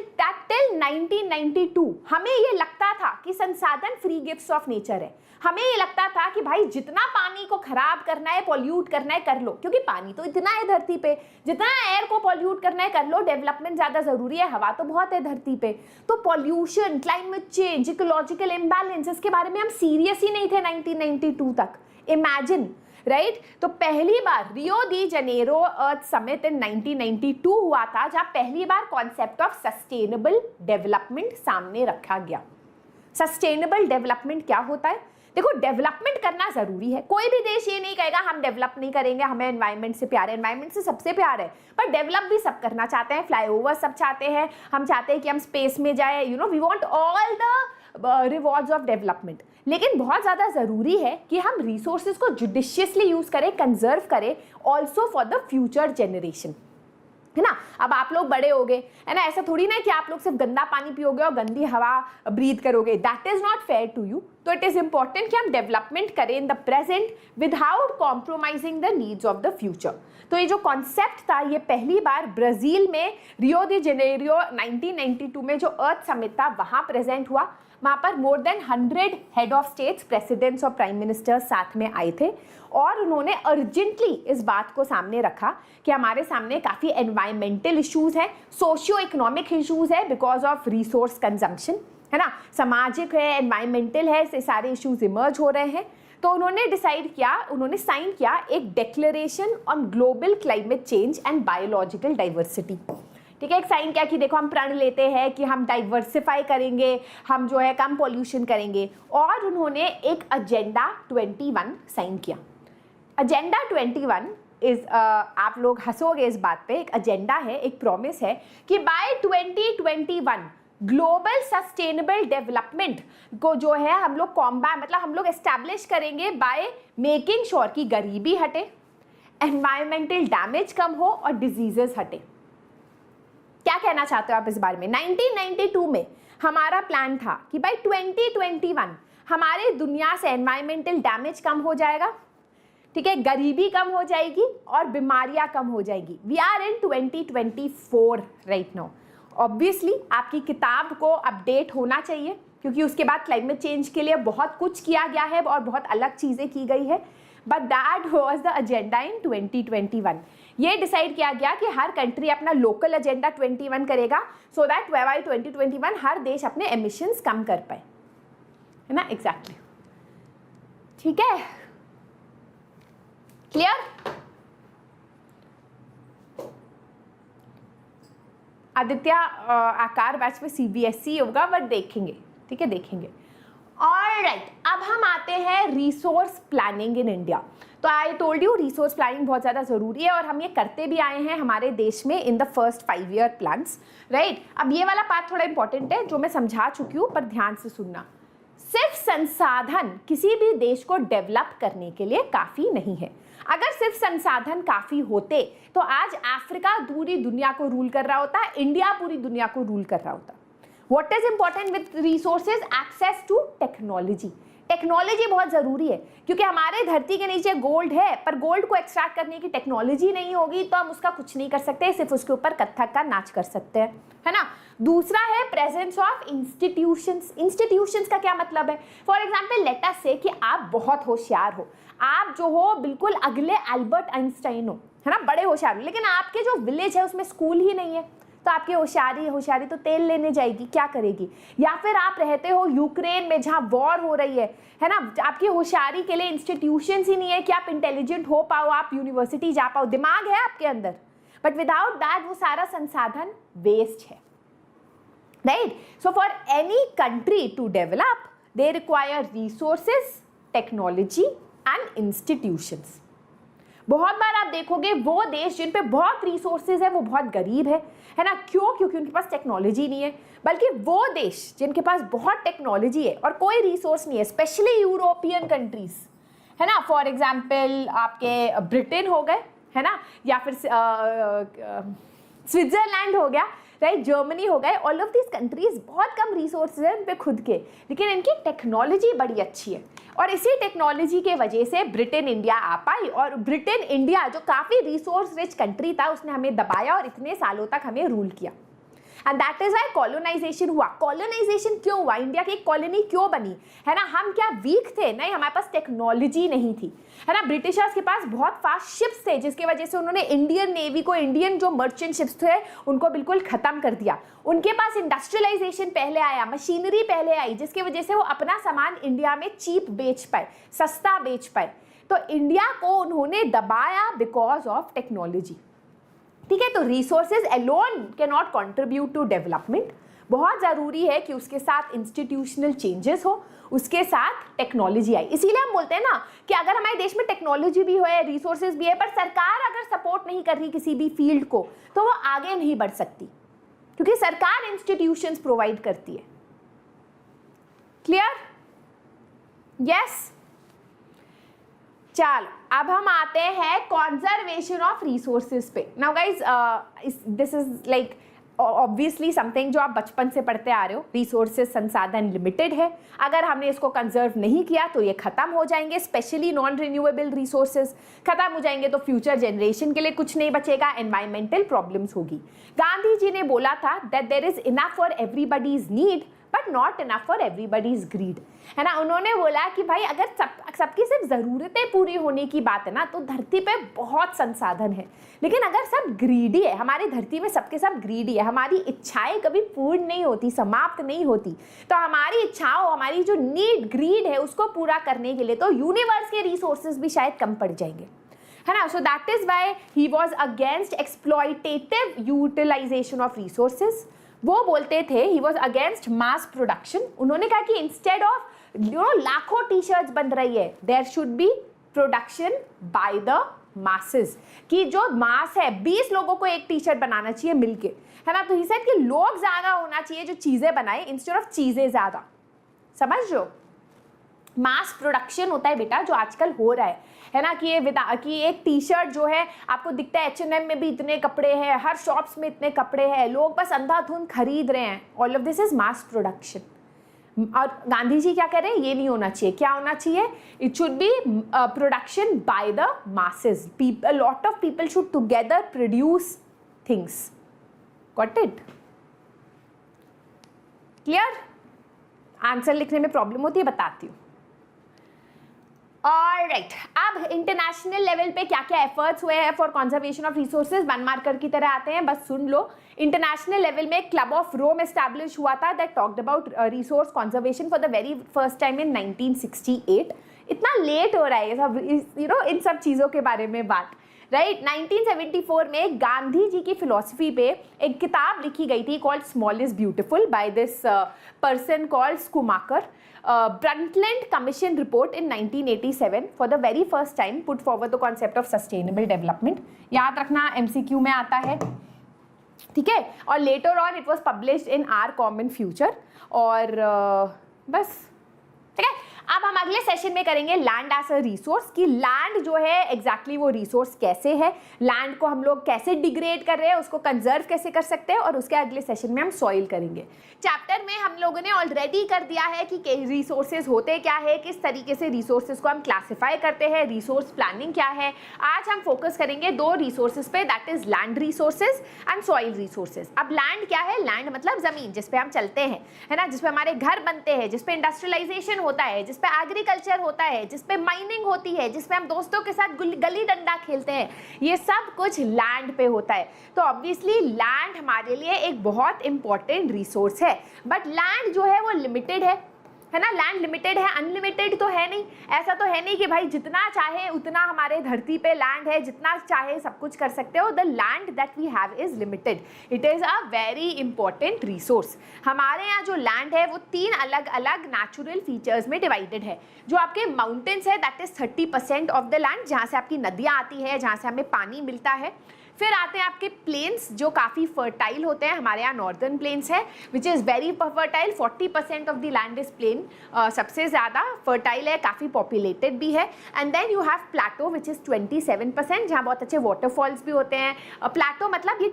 1992 हमें ये लगता था कि संसाधन फ्री गिफ्ट्स ऑफ नेचर है। हमें ये लगता था कि भाई जितना पानी को खराब करना है, पॉल्यूट करना है, कर लो, क्योंकि पानी तो इतना है धरती पे, जितना एयर को पॉल्यूट करना है कर लो, डेवलपमेंट ज्यादा जरूरी है, हवा तो बहुत है धरती पे। तो pollution, climate change, ecological imbalance, इसके बारे में हम सीरियस ही नहीं थे 1992 तक। Imagine, right? तो पहली बार Rio de Janeiro earth summit in 1992 हुआ था, जहां पहली बार कॉन्सेप्ट ऑफ सस्टेनेबल डेवलपमेंट सामने रखा गया। सस्टेनेबल डेवलपमेंट क्या होता है? देखो, डेवलपमेंट करना जरूरी है, कोई भी देश ये नहीं कहेगा हम डेवलप नहीं करेंगे, हमें एनवायरनमेंट से प्यार है, एनवायरनमेंट से सबसे प्यार है, पर डेवलप भी सब करना चाहते हैं, फ्लाईओवर सब चाहते हैं, हम चाहते हैं कि हम स्पेस में जाए, you know, we want all the rewards of development. लेकिन बहुत ज्यादा जरूरी है कि हम रिसोर्सेज को जुडिशियसली यूज करें, कंजर्व करें, also for the future generation, है ना? अब आप लोग बड़े हो गए, है ना? ऐसा थोड़ी ना कि आप लोग सिर्फ गंदा पानी पियोगे और गंदी हवा ब्रीथ करोगे, that is not fair to you. तो इट इज इंपॉर्टेंट कि हम डेवलपमेंट करें in the present without compromising the needs of the future. तो ये जो कॉन्सेप्ट था, ये पहली बार ब्राजील में रियो डी जेनेरियो 1992 में जो अर्थ समिट था वहां प्रेजेंट हुआ। वहां पर more than 100 head of states, presidents और प्राइम मिनिस्टर्स साथ में आए थे, और उन्होंने अर्जेंटली इस बात को सामने रखा कि हमारे सामने काफ़ी एनवायरमेंटल इश्यूज हैं, सोशियो इकोनॉमिक इश्यूज है बिकॉज ऑफ रिसोर्स कंजम्पशन, है ना, सामाजिक है, एनवायरमेंटल है, से सारे इश्यूज इमर्ज हो रहे हैं। तो उन्होंने डिसाइड किया, उन्होंने साइन किया एक declaration on global climate change and biological diversity. ठीक है, एक साइन किया कि देखो हम प्रण लेते हैं कि हम डाइवर्सिफाई करेंगे, हम जो है कम पॉल्यूशन करेंगे, और उन्होंने एक एजेंडा 21 साइन किया। एजेंडा 21 इज आप लोग हंसोगे इस बात पे, एक एजेंडा है, एक प्रॉमिस है कि बाय 2021 ग्लोबल सस्टेनेबल डेवलपमेंट को जो है हम लोग मतलब हम लोग एस्टैब्लिश करेंगे बाय मेकिंग श्योर कि गरीबी हटे, एनवायरमेंटल डैमेज कम हो और डिजीजेस हटे। क्या कहना चाहते हो आप इस बारे में? 1992 में हमारा प्लान था कि बाय 2021 हमारे दुनिया से एनवायरमेंटल डैमेज कम हो जाएगा, ठीक है, गरीबी कम हो जाएगी और बीमारियां कम हो जाएगी। We are in 2024 right now. Obviously आपकी किताब को अपडेट होना चाहिए क्योंकि उसके बाद क्लाइमेट चेंज के लिए बहुत कुछ किया गया है और बहुत अलग चीज़ें की गई है, but that was the agenda in 2021। ये डिसाइड किया गया कि हर कंट्री अपना लोकल एजेंडा 21 करेगा सो दैट बाय 2021 हर देश अपने एमिशंस कम कर पाए, है ना, एग्जैक्टली, ठीक है, क्लियर। आदित्य आकार बैच में CBSE होगा बट देखेंगे, ठीक है, देखेंगे। ऑलराइट, अब हम आते हैं रिसोर्स प्लानिंग इन इंडिया। तो I told you resource planning बहुत ज़्यादा ज़रूरी है और हम ये करते भी आए हैं हमारे देश में in the first 5 year plans, right. अब ये वाला पार्ट थोड़ा इंपॉर्टेंट है जो मैं समझा चुकी हूँ, पर ध्यान से सुनना। सिर्फ संसाधन किसी भी देश को डेवलप करने के लिए काफ़ी नहीं है। अगर सिर्फ संसाधन काफ़ी होते तो आज अफ्रीका पूरी दुनिया को रूल कर रहा होता, इंडिया पूरी दुनिया को रूल कर रहा होता। What is important with resources? Access to technology. Technology बहुत ज़रूरी है क्योंकि हमारे धरती के नीचे गोल्ड है, पर गोल्ड को एक्सट्रैक्ट करने की टेक्नोलॉजी नहीं होगी तो हम उसका कुछ नहीं कर सकते, सिर्फ उसके ऊपर कथक का नाच कर सकते हैं, है ना। दूसरा है प्रेजेंस ऑफ इंस्टीट्यूशंस। इंस्टीट्यूशंस का क्या मतलब है? फॉर एग्जाम्पल लेट अस से कि आप बहुत होशियार हो, आप जो हो बिल्कुल अगले एल्बर्ट आइंस्टाइन हो, है ना, बड़े होशियार हो, लेकिन आपके जो विलेज है उसमें स्कूल ही नहीं है, तो आपकी होशियारी तो तेल लेने जाएगी, क्या करेगी। या फिर आप रहते हो यूक्रेन में जहाँ वॉर हो रही है ना, आपकी होशियारी के लिए इंस्टीट्यूशंस ही नहीं है कि आप इंटेलिजेंट हो पाओ, आप यूनिवर्सिटी जा पाओ, दिमाग है आपके अंदर, बट विदाउट दैट वो सारा संसाधन वेस्ट है, right. So for any country to develop they require resources, technology and institutions. बहुत बार आप देखोगे वो देश जिन पे बहुत रिसोर्सेज है वो बहुत गरीब है ना, क्यों? क्योंकि उनके पास टेक्नोलॉजी नहीं है। बल्कि वो देश जिनके पास बहुत टेक्नोलॉजी है और कोई रिसोर्स नहीं है, स्पेशली यूरोपियन कंट्रीज, है ना, फॉर एग्जांपल आपके ब्रिटेन हो गए, है ना, या फिर स्विट्जरलैंड हो गया, राइट, जर्मनी हो गए, ऑल ऑफ दिस कंट्रीज बहुत कम रिसोर्सेज हैं उन पे खुद के, लेकिन इनकी टेक्नोलॉजी बड़ी अच्छी है और इसी टेक्नोलॉजी के वजह से ब्रिटेन इंडिया आ पाई और ब्रिटेन इंडिया जो काफ़ी रिसोर्स रिच कंट्री था उसने हमें दबाया और इतने सालों तक हमें रूल किया। And that is why colonisation हुआ। कॉलोनाइजेशन क्यों हुआ? इंडिया की एक कॉलोनी क्यों बनी, है ना? हम क्या वीक थे? नहीं, हमारे पास टेक्नोलॉजी नहीं थी, है ना। ब्रिटिशर्स के पास बहुत फास्ट शिप्स थे जिसकी वजह से उन्होंने इंडियन नेवी को, इंडियन जो मर्चेंट शिप्स थे उनको बिल्कुल खत्म कर दिया। उनके पास इंडस्ट्रियलाइजेशन पहले आया, मशीनरी पहले आई, जिसकी वजह से वो अपना सामान इंडिया में चीप बेच पाए, सस्ता बेच पाए। तो इंडिया को उन्होंने दबाया बिकॉज ऑफ टेक्नोलॉजी, ठीक है। तो resources alone cannot contribute to development. बहुत ज़रूरी है कि उसके साथ इंस्टीट्यूशनल चेंजेस हो, उसके साथ टेक्नोलॉजी आई। इसीलिए हम बोलते हैं ना कि अगर हमारे देश में टेक्नोलॉजी भी है, रिसोर्सेज भी है, पर सरकार अगर सपोर्ट नहीं कर रही किसी भी फील्ड को तो वो आगे नहीं बढ़ सकती, क्योंकि सरकार इंस्टीट्यूशंस प्रोवाइड करती है। क्लियर? यस। चलो अब हम आते हैं कॉन्जर्वेशन ऑफ रिसोर्सेज पे। Now guys this is like obviously something जो आप बचपन से पढ़ते आ रहे हो। रिसोर्सेज, संसाधन लिमिटेड है, अगर हमने इसको कंजर्व नहीं किया तो ये खत्म हो जाएंगे, स्पेशली नॉन रिन्यूएबल रिसोर्सेज खत्म हो जाएंगे तो फ्यूचर जनरेशन के लिए कुछ नहीं बचेगा, एनवायरमेंटल प्रॉब्लम्स होगी। गांधी जी ने बोला था that there is enough for everybody's need but not enough for everybody's greed, है ना। उन्होंने बोला कि भाई अगर सबकी सिर्फ ज़रूरतें पूरी होने की बात है ना तो धरती पे बहुत संसाधन है, लेकिन अगर सब ग्रीडी है, हमारी धरती में सबके सब ग्रीडी है, हमारी इच्छाएं कभी पूर्ण नहीं होती, समाप्त नहीं होती, तो हमारी इच्छाओं, हमारी जो नीड, ग्रीड है, उसको पूरा करने के लिए तो यूनिवर्स के रिसोर्सेज भी शायद कम पड़ जाएंगे, है ना। So that is why he was against exploitative utilisation of resources. वो बोलते थे he was against mass production. उन्होंने कहा कि इंस्टेड ऑफ लाखों टी शर्ट्स बन रही है, there should be production by the masses, कि जो मास है 20 लोगों को एक टी शर्ट बनाना चाहिए मिलके, है ना। तो ही सेड कि लोग ज्यादा होना चाहिए जो चीजें बनाए इंस्टेड ऑफ चीजें ज्यादा। समझ लो, मास प्रोडक्शन होता है बेटा जो आजकल हो रहा है ना, कि एक टी शर्ट जो है आपको दिखता है H&M में भी इतने कपड़े हैं, हर शॉप्स में इतने कपड़े हैं, लोग बस अंधाधुंध खरीद रहे हैं। All of this is mass production. और गांधी जी क्या कह रहे हैं, ये नहीं होना चाहिए। क्या होना चाहिए? It should be production by the masses, a lot of people should together produce things. Got it? Clear? Answer लिखने में प्रॉब्लम होती है, बताती हूँ। ऑलराइट, अब इंटरनेशनल लेवल पे क्या क्या एफर्ट्स हुए हैं for conservation of resources, 1 marker की तरह आते हैं, बस सुन लो। इंटरनेशनल लेवल में क्लब ऑफ रोम एस्टैब्लिश हुआ था that talked about resource conservation for the very first time in 1968। इतना लेट हो रहा है ये सब, इन सब चीज़ों के बारे में बात, राइट। 1974 में गांधी जी की फिलॉसफी पे एक किताब लिखी गई थी called small is beautiful by this person called Schumacher. Brundtland Commission report in 1987 for the very first time put forward the concept of sustainable development. याद रखना MCQ में आता है, ठीक है। और later on it was published in Our Common Future। और बस, ठीक है। अब हम अगले सेशन में करेंगे लैंड एज अ रिसोर्स, कि लैंड जो है एग्जैक्टली वो रिसोर्स कैसे है, लैंड को हम लोग कैसे डिग्रेड कर रहे हैं, उसको कंजर्व कैसे कर सकते हैं, और उसके अगले सेशन में हम सॉइल करेंगे। चैप्टर में हम लोगों ने ऑलरेडी कर दिया है कि रिसोर्सेज होते क्या है, किस तरीके से रिसोर्सेज को हम क्लासिफाई करते हैं, रिसोर्स प्लानिंग क्या है। आज हम फोकस करेंगे 2 रिसोर्सेज पे, that is land resources and soil resources. अब लैंड क्या है? लैंड मतलब जमीन जिसपे हम चलते हैं, है ना, जिसपे हमारे घर बनते हैं, जिसपे इंडस्ट्रियलाइजेशन होता है, जिसपे एग्रीकल्चर होता है, जिसपे माइनिंग होती है, जिसपे हम दोस्तों के साथ गली डंडा खेलते हैं, ये सब कुछ लैंड पे होता है। तो ऑब्वियसली लैंड हमारे लिए एक बहुत इंपॉर्टेंट रिसोर्स है, बट लैंड जो है वो लिमिटेड है ना। लैंड लिमिटेड है, अनलिमिटेड तो है नहीं। ऐसा तो है नहीं कि भाई जितना चाहे उतना हमारे धरती पे लैंड है, जितना चाहे सब कुछ कर सकते हो। The land that we have is limited, it is a very important resource. हमारे यहाँ जो लैंड है वो 3 अलग अलग नेचुरल फीचर्स में डिवाइडेड है। जो आपके माउंटेन्स है that is 30% of the land, जहाँ से आपकी नदियाँ आती है, जहाँ से हमें पानी मिलता है। फिर आते हैं आपके प्लेन्स जो काफ़ी फर्टाइल होते हैं, हमारे यहाँ नॉर्दर्न प्लेन्स है which is very fertile, 40% of the land is plain, सबसे ज़्यादा फर्टाइल है, काफ़ी पॉपुलेटेड भी है। And then you have plateau which is 27%, जहाँ बहुत अच्छे वाटरफॉल्स भी होते हैं। प्लेटो मतलब ये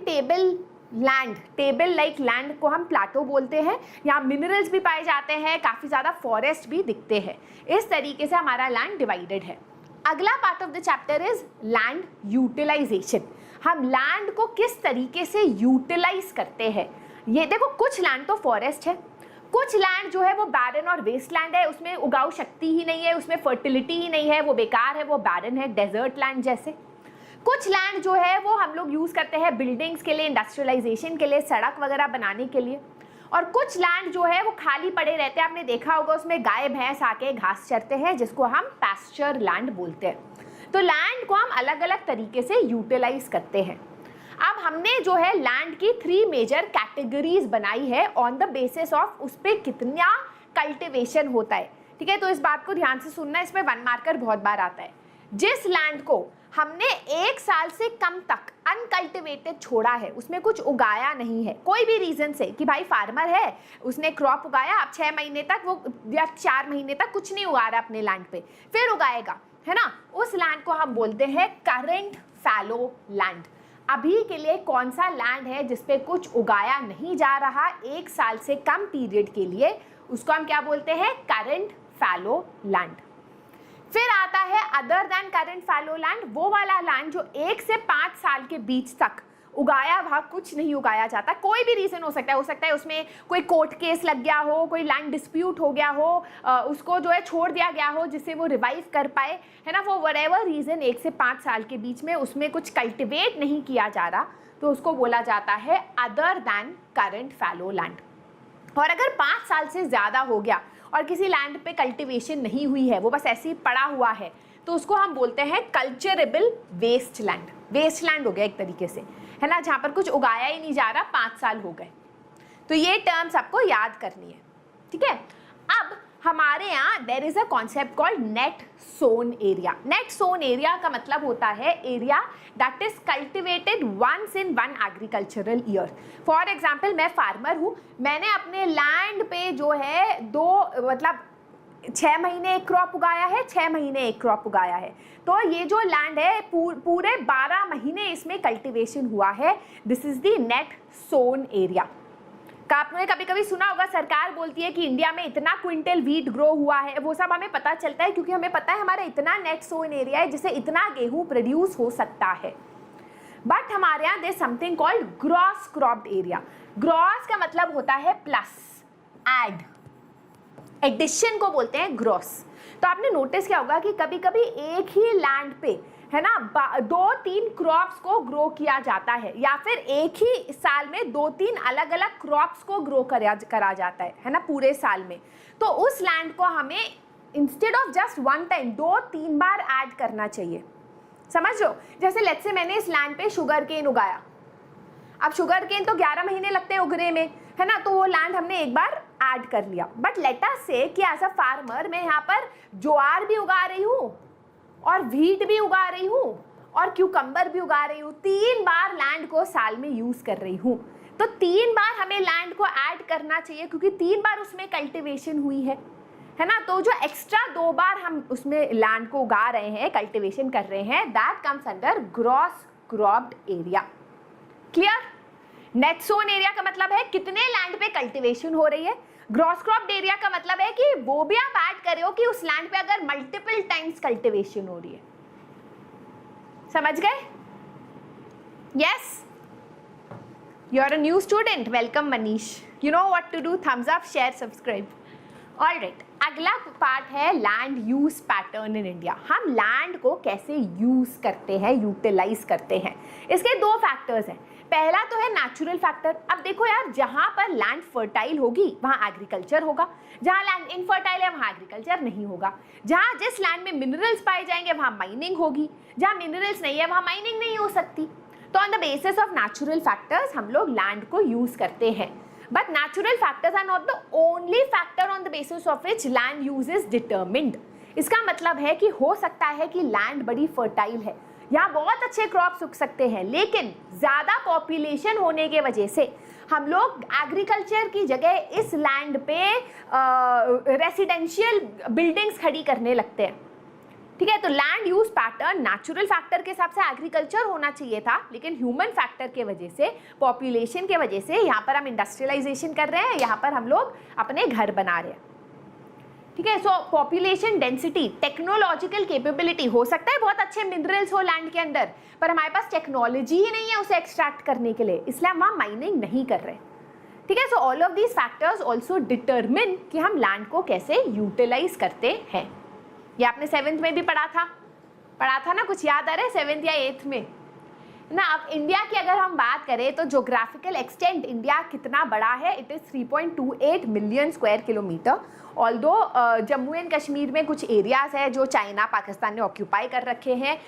टेबल लाइक लैंड को हम प्लेटो बोलते हैं। यहाँ मिनरल्स भी पाए जाते हैं, काफ़ी ज़्यादा फॉरेस्ट भी दिखते हैं। इस तरीके से हमारा लैंड डिवाइडेड है। अगला part of the chapter is land utilisation. हम लैंड को किस तरीके से यूटिलाइज करते हैं। ये देखो, कुछ लैंड तो फॉरेस्ट है, कुछ लैंड जो है वो बैरन और वेस्ट लैंड है, उसमें उगाऊ शक्ति ही नहीं है, उसमें फर्टिलिटी ही नहीं है, वो बेकार है, वो बैरन है, डेजर्ट लैंड जैसे। कुछ लैंड जो है वो हम लोग यूज़ करते हैं बिल्डिंग्स के लिए, इंडस्ट्रियलाइजेशन के लिए, सड़क वगैरह बनाने के लिए। और कुछ लैंड जो है वो खाली पड़े रहते हैं, आपने देखा होगा उसमें गाय भैंस आके घास चरते हैं, जिसको हम पैस्चर लैंड बोलते हैं। तो लैंड को हम अलग अलग तरीके से यूटिलाइज करते हैं। अब हमने जो है लैंड की 3 मेजर कैटेगरीज बनाई है ऑन द बेसिस ऑफ उस पर कितना कल्टिवेशन होता है, ठीक है। तो इस बात को ध्यान से सुनना, इसमें 1 मार्कर बहुत बार आता है। जिस लैंड को हमने 1 साल से कम तक अनकल्टिवेटेड छोड़ा है, उसमें कुछ उगाया नहीं है कोई भी रीजन से, कि भाई फार्मर है, उसने क्रॉप उगाया, अब 6 महीने तक वो या 4 महीने तक कुछ नहीं उगा रहा अपने लैंड पे, फिर उगाएगा, है ना, उस लैंड को हम बोलते हैं करंट फैलो लैंड। अभी के लिए कौन सा लैंड है जिसपे कुछ उगाया नहीं जा रहा 1 साल से कम पीरियड के लिए, उसको हम क्या बोलते हैं? Current fallow land. फिर आता है other than current fallow land, वो वाला लैंड जो 1 से 5 साल के बीच तक उगाया हुआ कुछ नहीं उगाया जाता। कोई भी रीज़न हो सकता है उसमें कोई कोर्ट केस लग गया हो, कोई लैंड डिस्प्यूट हो गया हो, उसको जो है छोड़ दिया गया हो जिससे वो रिवाइव कर पाए, है ना, वो व्हाटएवर रीज़न 1 से 5 साल के बीच में उसमें कुछ कल्टिवेट नहीं किया जा रहा, तो उसको बोला जाता है other than current fallow land. और अगर 5 साल से ज़्यादा हो गया और किसी लैंड पे कल्टिवेशन नहीं हुई है, वो बस ऐसे ही पड़ा हुआ है, तो उसको हम बोलते हैं culturable waste land. Waste land हो गया एक तरीके से, है ना, जहाँ पर कुछ उगाया ही नहीं जा रहा, 5 साल हो गए। तो ये टर्म्स आपको याद करनी है, ठीक है। अब हमारे यहाँ there is a concept called net sown area. Net sown area का मतलब होता है area that is cultivated once in 1 agricultural year. For example, मैं फार्मर हूँ, मैंने अपने लैंड पे जो है 6 महीने एक क्रॉप उगाया है, 6 महीने एक क्रॉप उगाया है, तो ये जो लैंड है पूरे 12 महीने इसमें कल्टिवेशन हुआ है। This is the net sown area. आपने कभी कभी सुना होगा सरकार बोलती है कि इंडिया में इतना क्विंटल वीट ग्रो हुआ है, वो सब हमें पता चलता है क्योंकि हमें पता है हमारा इतना नेट सोन एरिया है जिसे इतना गेहूं प्रोड्यूस हो सकता है। बट हमारे यहाँ there something called gross cropped area. Gross का मतलब होता है प्लस, ऐड, एडिशन को बोलते हैं ग्रॉस। तो आपने नोटिस किया होगा कि कभी कभी एक ही लैंड पे है ना 2-3 क्रॉप्स को ग्रो किया जाता है, या फिर एक ही साल में 2-3 अलग अलग क्रॉप्स को ग्रो करा जाता है ना पूरे साल में। तो उस लैंड को हमें instead of just one time 2-3 bar add करना चाहिए। समझ लो, जैसे लेट्स से मैंने इस लैंड पे शुगर केन उगाया। अब शुगर केन तो 11 महीने लगते हैं उगने में, है ना, तो वो लैंड हमने एक बार ऐड कर लिया। बट लेट अस से कि एज अ फार्मर मैं यहाँ पर ज्वार भी उगा रही हूँ और व्हीट भी उगा रही हूँ और क्यूकम्बर भी उगा रही हूँ, 3 बार लैंड को साल में यूज कर रही हूँ। तो 3 बार हमें लैंड को ऐड करना चाहिए क्योंकि 3 बार उसमें कल्टीवेशन हुई है ना। तो जो एक्स्ट्रा 2 बार हम उसमें लैंड को उगा रहे हैं, कल्टीवेशन कर रहे हैं, that comes under gross cropped area. Clear? Net sown area का मतलब है कितने लैंड पे कल्टीवेशन हो रही है। ग्रॉस क्रॉप्ड एरिया का मतलब है कि वो भी आप ऐड कर रहे हो कि उस लैंड पे अगर मल्टीपल टाइम्स कल्टीवेशन हो रही है। समझ गए? Yes, you are a new student, welcome Manish. You know what to do, thumbs up, share, subscribe. Alright, अगला पार्ट है land use pattern in India. हम लैंड को कैसे यूज करते हैं, यूटिलाइज करते हैं। इसके 2 फैक्टर्स हैं। पहला तो है नेचुरल फैक्टर। अब देखो यार, जहां पर लैंड फर्टाइल होगी वहां एग्रीकल्चर होगा, जहां लैंड इनफर्टाइल है वहां एग्रीकल्चर नहीं होगा। जहां जिस लैंड में मिनरल्स पाए जाएंगे वहां माइनिंग होगी, जहां मिनरल्स नहीं है वहां माइनिंग नहीं हो सकती। तो on the basis of natural factors हम लोग लैंड को यूज करते हैं। But natural factors are not the only factor on the basis of which land use is determined. इसका मतलब है कि हो सकता है कि लैंड बड़ी फर्टाइल है, यहाँ बहुत अच्छे क्रॉप्स उग सकते हैं, लेकिन ज़्यादा पॉपुलेशन होने के वजह से हम लोग एग्रीकल्चर की जगह इस लैंड पे रेसिडेंशियल बिल्डिंग्स खड़ी करने लगते हैं। ठीक है, तो land use pattern natural factor के हिसाब से एग्रीकल्चर होना चाहिए था, लेकिन ह्यूमन फैक्टर के वजह से, पॉपुलेशन के वजह से यहाँ पर हम इंडस्ट्रियलाइजेशन कर रहे हैं, यहाँ पर हम लोग अपने घर बना रहे हैं। ठीक है, सो पॉपुलेशन डेंसिटी, टेक्नोलॉजिकल कैपेबिलिटी, हो सकता है बहुत अच्छे मिनरल्स हो लैंड के अंदर, पर हमारे पास टेक्नोलॉजी ही नहीं है उसे एक्सट्रैक्ट करने के लिए, इसलिए हम वहाँ माइनिंग नहीं कर रहे। ठीक है, so all of these factors also determine कि हम लैंड को कैसे यूटिलाइज करते हैं। ये आपने 7th में भी पढ़ा था ना, कुछ याद आ रहा है 7th या 8th में ना। अब इंडिया की अगर हम बात करें तो जोग्राफिकल एक्सटेंट इंडिया कितना बड़ा है, it is 3.28 million square kilometre. Although Jammu and Kashmir में कुछ एरियाज़ है जो चाइना पाकिस्तान ने ऑक्यूपाई कर रखे हैं।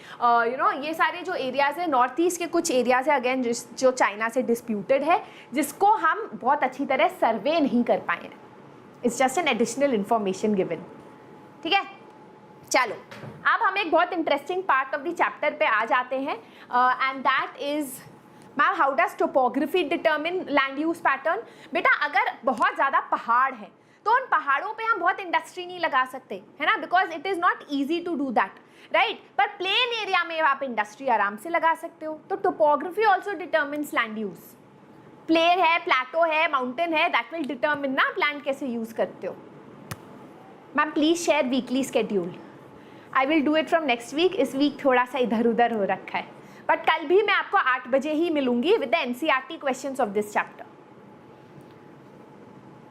ये सारे जो एरियाज़ है, नॉर्थ ईस्ट के कुछ एरियाज़ है अगेन जो चाइना से डिस्प्यूटेड है, जिसको हम बहुत अच्छी तरह सर्वे नहीं कर पाए हैं। It's just an additional information given. ठीक है, चलो अब हम एक बहुत interesting part of the chapter पे आ जाते हैं, and that is ma'am how does topography determine land use pattern. बेटा अगर बहुत ज़्यादा पहाड़ हैं तो उन पहाड़ों पे हम बहुत इंडस्ट्री नहीं लगा सकते, है ना, because it is not easy to do that, right. पर प्लेन एरिया में आप इंडस्ट्री आराम से लगा सकते हो। तो topography also determines land use. Plain है, प्लेटो है, माउंटेन है, दैट विल डिटर्मिन ना आप लैंड कैसे यूज करते हो। Ma'am please share weekly schedule. I will do it from next week. इस वीक थोड़ा सा इधर उधर हो रखा है, बट कल भी मैं आपको 8 बजे ही मिलूंगी with the NCERT questions of this chapter.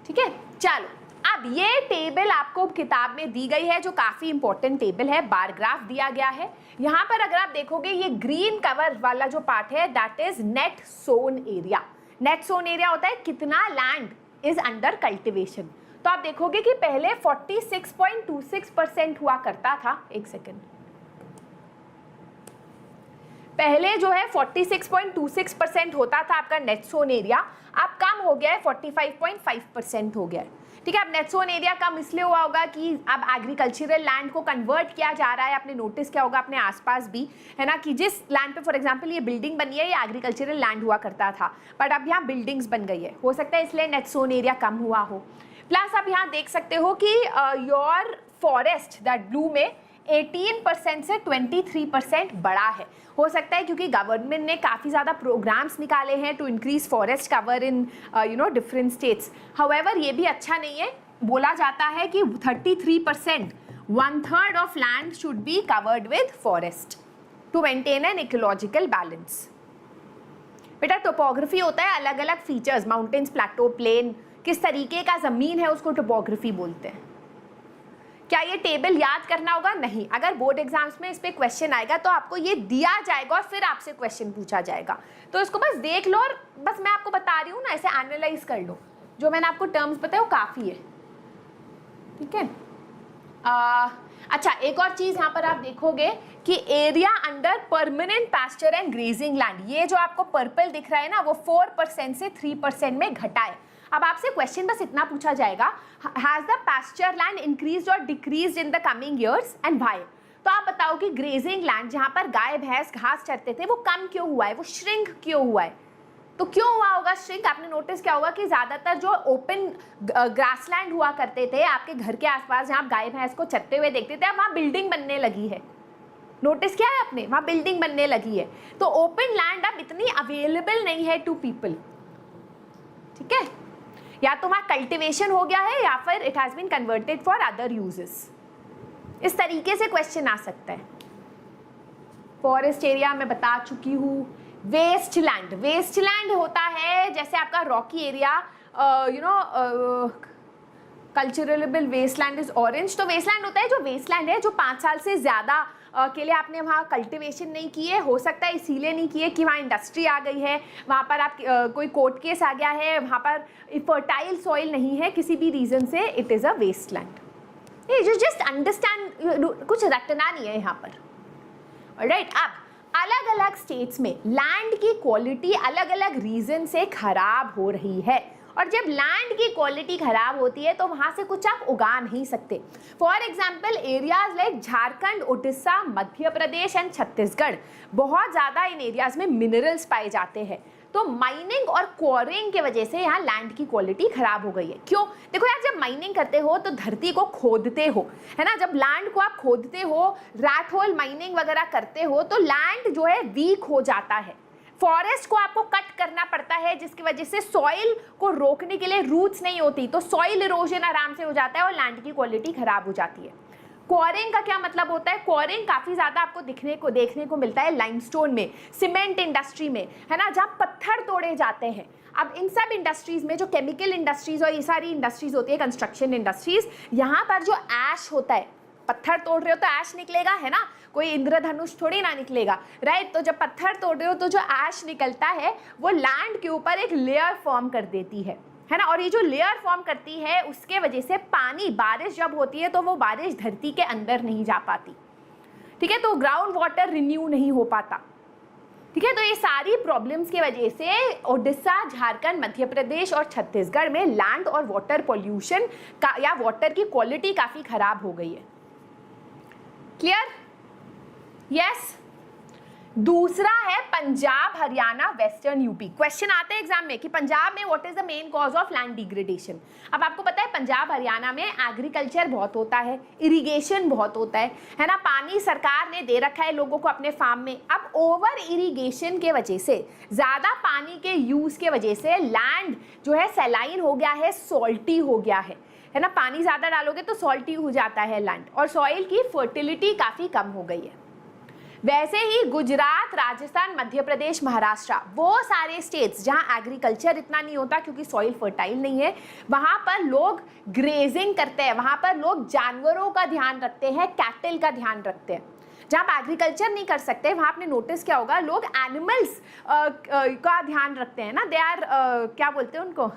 ठीक है, चलो अब ये टेबल आपको किताब में दी गई है जो काफी इंपॉर्टेंट टेबल है, बार ग्राफ दिया गया है। यहाँ पर अगर आप देखोगे ये ग्रीन कवर वाला जो पार्ट है that is net sown area. Net sown area होता है कितना लैंड इज अंडर कल्टिवेशन। तो आप देखोगे कि पहले 46.26% हुआ करता था, एक सेकेंड, पहले जो है 46.26% होता था आपका नेट सोन एरिया, अब कम हो गया है 45.5% हो गया है। ठीक है, अब नेट सोन एरिया कम इसलिए हुआ होगा कि अब एग्रीकल्चरल लैंड को कन्वर्ट किया जा रहा है। आपने नोटिस किया होगा अपने आसपास भी, है ना, कि जिस लैंड पे फॉर एग्जांपल ये बिल्डिंग बनी है ये एग्रीकल्चरल लैंड हुआ करता था, बट अब यहाँ बिल्डिंग्स बन गई है, हो सकता है इसलिए नेट सोन एरिया कम हुआ हो। प्लस आप यहाँ देख सकते हो कि योर फॉरेस्ट दैट ब्लू में 18% से 23% बढ़ा है। हो सकता है क्योंकि गवर्नमेंट ने काफ़ी ज़्यादा प्रोग्राम्स निकाले हैं to increase forest cover in different states. However ये भी अच्छा नहीं है। बोला जाता है कि 33%, 1/3 of land should be covered with forest to maintain an ecological balance. बेटा टोपोग्राफी होता है अलग अलग फीचर्स, माउंटेन्स, प्लेटो, प्लेन, किस तरीके का ज़मीन है उसको टोपोग्राफी बोलते हैं। क्या ये टेबल याद करना होगा? नहीं। अगर बोर्ड एग्जाम्स में इस पे क्वेश्चन आएगा तो आपको ये दिया जाएगा और फिर आपसे क्वेश्चन पूछा जाएगा, तो इसको बस देख लो और बस मैं आपको बता रही हूँ ना, ऐसे एनालाइज कर लो। जो मैंने आपको टर्म्स बताए वो काफ़ी है, ठीक है। अच्छा, एक और चीज़ यहाँ पर आप देखोगे कि area under permanent pasture and grazing land, ये जो आपको पर्पल दिख रहा है ना, वो 4% से 3% में घटा है। अब आपसे क्वेश्चन बस इतना पूछा जाएगा, has the pasture land increased और decreased in the coming years and why. तो आप बताओ कि ग्रेजिंग लैंड जहाँ पर गाय भैंस घास चरते थे वो कम क्यों हुआ है, वो श्रिंक क्यों हुआ है? तो क्यों हुआ होगा श्रिंक? आपने नोटिस किया होगा कि ज़्यादातर जो ओपन ग्रासलैंड हुआ करते थे आपके घर के आसपास, जहाँ आप गाय भैंस को चरते हुए देखते थे, अब वहाँ बिल्डिंग बनने लगी है। नोटिस किया है आपने? वहाँ बिल्डिंग बनने लगी है। तो ओपन लैंड अब इतनी अवेलेबल नहीं है टू पीपल, ठीक है। या तो वहाँ कल्टिवेशन हो गया है या फिर it has been converted for other uses. इस तरीके से क्वेश्चन आ सकता है। फॉरेस्ट एरिया मैं बता चुकी हूँ। वेस्ट लैंड, वेस्ट लैंड होता है जैसे आपका rocky area, culturable waste land is orange. तो वेस्ट लैंड होता है जो वेस्ट लैंड है जो 5 साल से ज़्यादा के लिए आपने वहाँ कल्टिवेशन नहीं की है, हो सकता है इसीलिए नहीं किए कि वहाँ इंडस्ट्री आ गई है, वहाँ पर आप कोई कोर्ट केस आ गया है, वहाँ पर फर्टाइल सॉइल नहीं है, किसी भी रीज़न से it is a waste land. ये जस्ट अंडरस्टैंड, कुछ रटना नहीं है यहाँ पर, ऑलराइट। अब अलग अलग स्टेट्स में लैंड की क्वालिटी अलग अलग रीजन से खराब हो रही है, और जब लैंड की क्वालिटी खराब होती है तो वहाँ से कुछ आप उगा नहीं सकते। For example areas like Jharkhand, Orissa, Madhya Pradesh and Chhattisgarh, बहुत ज़्यादा इन एरियाज में मिनरल्स पाए जाते हैं। तो माइनिंग और क्वारिंग के वजह से यहाँ लैंड की क्वालिटी खराब हो गई है। क्यों? देखो यार, जब माइनिंग करते हो तो धरती को खोदते हो, है ना। जब लैंड को आप खोदते हो, रैट होल माइनिंग वगैरह करते हो, तो लैंड जो है वीक हो जाता है। फॉरेस्ट को आपको कट करना पड़ता है, जिसकी वजह से सॉइल को रोकने के लिए रूट्स नहीं होती, तो सॉइल इरोजन आराम से हो जाता है और लैंड की क्वालिटी खराब हो जाती है। क्वारिंग का क्या मतलब होता है? क्वारिंग काफ़ी ज़्यादा आपको देखने को मिलता है लाइमस्टोन में, सीमेंट इंडस्ट्री में, है ना, जहाँ पत्थर तोड़े जाते हैं। अब इन सब इंडस्ट्रीज़ में जो केमिकल इंडस्ट्रीज़ और ये सारी इंडस्ट्रीज़ होती है, कंस्ट्रक्शन इंडस्ट्रीज़, यहाँ पर जो ऐश होता है, पत्थर तोड़ रहे हो तो ऐश निकलेगा, है ना, कोई इंद्रधनुष थोड़ी ना निकलेगा, राइट। तो जब पत्थर तोड़ रहे हो तो जो ऐश निकलता है वो लैंड के ऊपर एक लेयर फॉर्म कर देती है ना। और ये जो लेयर फॉर्म करती है उसके वजह से पानी, बारिश जब होती है तो वो बारिश धरती के अंदर नहीं जा पाती, ठीक है। तो ग्राउंड वाटर रिन्यू नहीं हो पाता, ठीक है। तो ये सारी प्रॉब्लम्स की वजह से उड़ीसा, झारखंड, मध्य प्रदेश और छत्तीसगढ़ में लैंड और वाटर पॉल्यूशन का या वाटर की क्वालिटी काफ़ी खराब हो गई है। क्लियर? यस। दूसरा है Punjab, Haryana, western UP. Question आते हैं एग्जाम में कि पंजाब में what is the main cause of land degradation. अब आपको पता है पंजाब हरियाणा में एग्रीकल्चर बहुत होता है, इरिगेशन बहुत होता है ना। पानी सरकार ने दे रखा है लोगों को अपने फार्म में। अब ओवर इरिगेशन के वजह से, ज़्यादा पानी के यूज़ के वजह से लैंड जो है सैलाइन हो गया है, सॉल्टी हो गया है ना। पानी ज़्यादा डालोगे तो सॉल्टी हो जाता है लैंड, और सॉइल की फर्टिलिटी काफ़ी कम हो गई है। वैसे ही गुजरात, राजस्थान, मध्य प्रदेश, महाराष्ट्र, वो सारे स्टेट्स जहाँ एग्रीकल्चर इतना नहीं होता क्योंकि सॉइल फर्टाइल नहीं है, वहाँ पर लोग ग्रेजिंग करते हैं, वहाँ पर लोग जानवरों का ध्यान रखते हैं, कैटल का ध्यान रखते हैं। जहाँ आप एग्रीकल्चर नहीं कर सकते वहाँ आपने नोटिस किया होगा लोग एनिमल्स का ध्यान रखते हैं ना। दे आर क्या बोलते हैं उनको,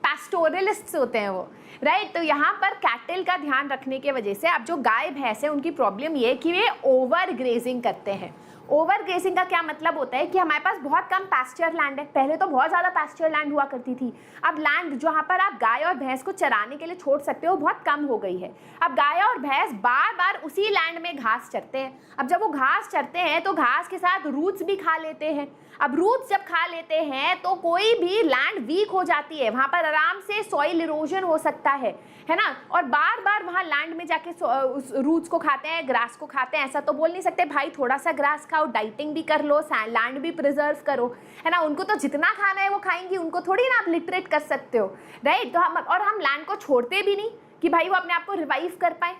पैस्टोरलिस्ट्स होते हैं वो, राइट। तो यहाँ पर कैटल का ध्यान रखने की वजह से अब जो गाय भैंस है उनकी प्रॉब्लम ये है कि वे ओवर ग्रेजिंग करते हैं। ओवर ग्रेजिंग का क्या मतलब होता है कि हमारे पास बहुत कम पैस्चर लैंड है। पहले तो बहुत ज़्यादा पैस्चर लैंड हुआ करती थी, अब लैंड जहाँ पर आप गाय और भैंस को चराने के लिए छोड़ सकते हो बहुत कम हो गई है। अब गाय और भैंस बार बार उसी लैंड में घास चरते हैं। अब जब वो घास चरते हैं तो घास के साथ रूट्स भी खा लेते हैं। अब रूट्स जब खा लेते हैं तो कोई भी लैंड वीक हो जाती है, वहाँ पर आराम से सॉइल इरोजन हो सकता है ना। और बार बार वहाँ लैंड में जाके उस रूट्स को खाते हैं, ग्रास को खाते हैं। ऐसा तो बोल नहीं सकते भाई थोड़ा सा ग्रास खाओ, डाइटिंग भी कर लो, लैंड भी प्रिजर्व करो, है ना। उनको तो जितना खाना है वो खाएंगी, उनको थोड़ी ना आप लिटरेट कर सकते हो, राइट। तो हम लैंड को छोड़ते भी नहीं कि भाई वो अपने आप को रिवाइव कर पाए,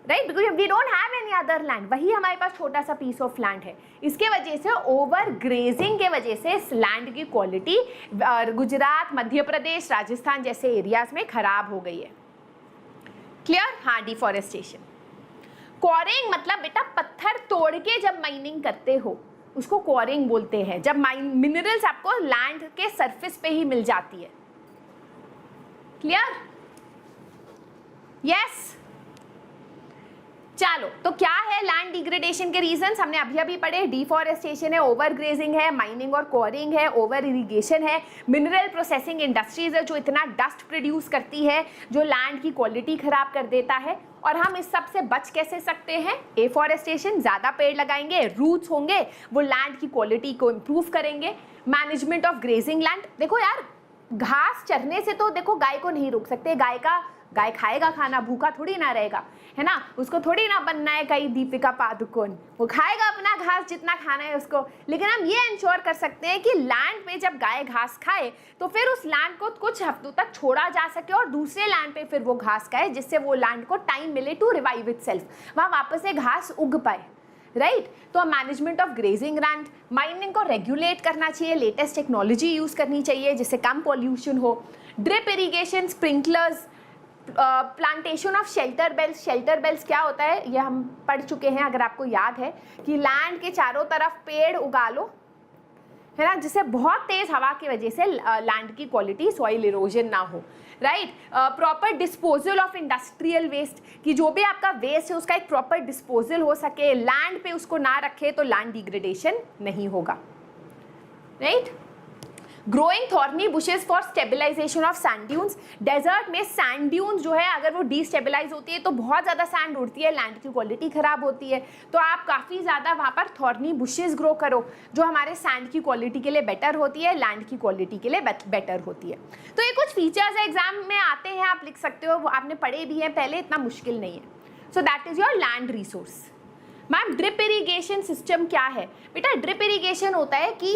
right, because we don't have any other land, वही हमारे पास छोटा सा पीस ऑफ लैंड है। इसके वजह से ओवर ग्रेजिंग के वजह से इस लैंड की क्वालिटी गुजरात, मध्य प्रदेश, राजस्थान जैसे एरियाज में खराब हो गई है। क्लियर? हाँ, डिफॉरेस्टेशन। क्वारिंग मतलब बेटा पत्थर तोड़ के जब माइनिंग करते हो उसको क्वारिंग बोलते हैं, जब मिनरल्स आपको लैंड के सरफेस पे ही मिल जाती है। क्लियर? यस। चलो, तो क्या है लैंड डिग्रेडेशन के रीजंस? हमने अभी अभी पढ़े, डिफॉरेस्टेशन है, ओवर ग्रेजिंग है, माइनिंग और क्वारिंग है, ओवर इरिगेशन है, मिनरल प्रोसेसिंग इंडस्ट्रीज है जो इतना डस्ट प्रोड्यूस करती है जो लैंड की क्वालिटी खराब कर देता है। और हम इस सब से बच कैसे सकते हैं? एफॉरेस्टेशन, ज़्यादा पेड़ लगाएंगे, रूट्स होंगे, वो लैंड की क्वालिटी को इम्प्रूव करेंगे। मैनेजमेंट ऑफ ग्रेजिंग लैंड, देखो यार घास चरने से तो देखो गाय को नहीं रोक सकते, गाय खाएगा खाना, भूखा थोड़ी ना रहेगा, है ना। उसको थोड़ी ना बनना है कहीं दीपिका पादुकोण, वो खाएगा अपना घास जितना खाना है उसको। लेकिन हम ये इंश्योर कर सकते हैं कि लैंड पे जब गाय घास खाए तो फिर उस लैंड को कुछ हफ्तों तक छोड़ा जा सके और दूसरे लैंड पे फिर वो घास खाए, जिससे वो लैंड को टाइम मिले टू रिवाइव इटसेल्फ, वहाँ वापस से घास उग पाए, राइट। तो management of grazing land, mining को रेगुलेट करना चाहिए, लेटेस्ट टेक्नोलॉजी यूज़ करनी चाहिए जिससे कम पॉल्यूशन हो। Drip irrigation, sprinklers, plantation of shelter belts. Shelter belts क्या होता है ये हम पढ़ चुके हैं, अगर आपको याद है, कि लैंड के चारों तरफ पेड़ उगा लो, है ना, जिससे बहुत तेज हवा की वजह से लैंड की क्वालिटी, सॉइल इरोजन ना हो, right. Proper disposal of industrial waste, कि जो भी आपका वेस्ट है उसका एक प्रॉपर डिस्पोजल हो सके, लैंड पे उसको ना रखे तो लैंड डिग्रेडेशन नहीं होगा, right. Growing thorny bushes for stabilisation of sand dunes. Desert में सैंड ड्यून्स जो है अगर वो डिस्टेबलाइज होती है तो बहुत ज़्यादा सैंड उड़ती है, लैंड की क्वालिटी खराब होती है। तो आप काफ़ी ज़्यादा वहाँ पर थॉर्नी बुशेस ग्रो करो जो हमारे सैंड की क्वालिटी के लिए बेटर होती है, लैंड की क्वालिटी के लिए बेटर होती है। तो ये कुछ फीचर्स है, एग्जाम में आते हैं, आप लिख सकते हो, वो आपने पढ़े भी हैं पहले, इतना मुश्किल नहीं है। So that is your land resource. Ma'am drip irrigation system क्या है? बेटा ड्रिप इरीगेशन होता है कि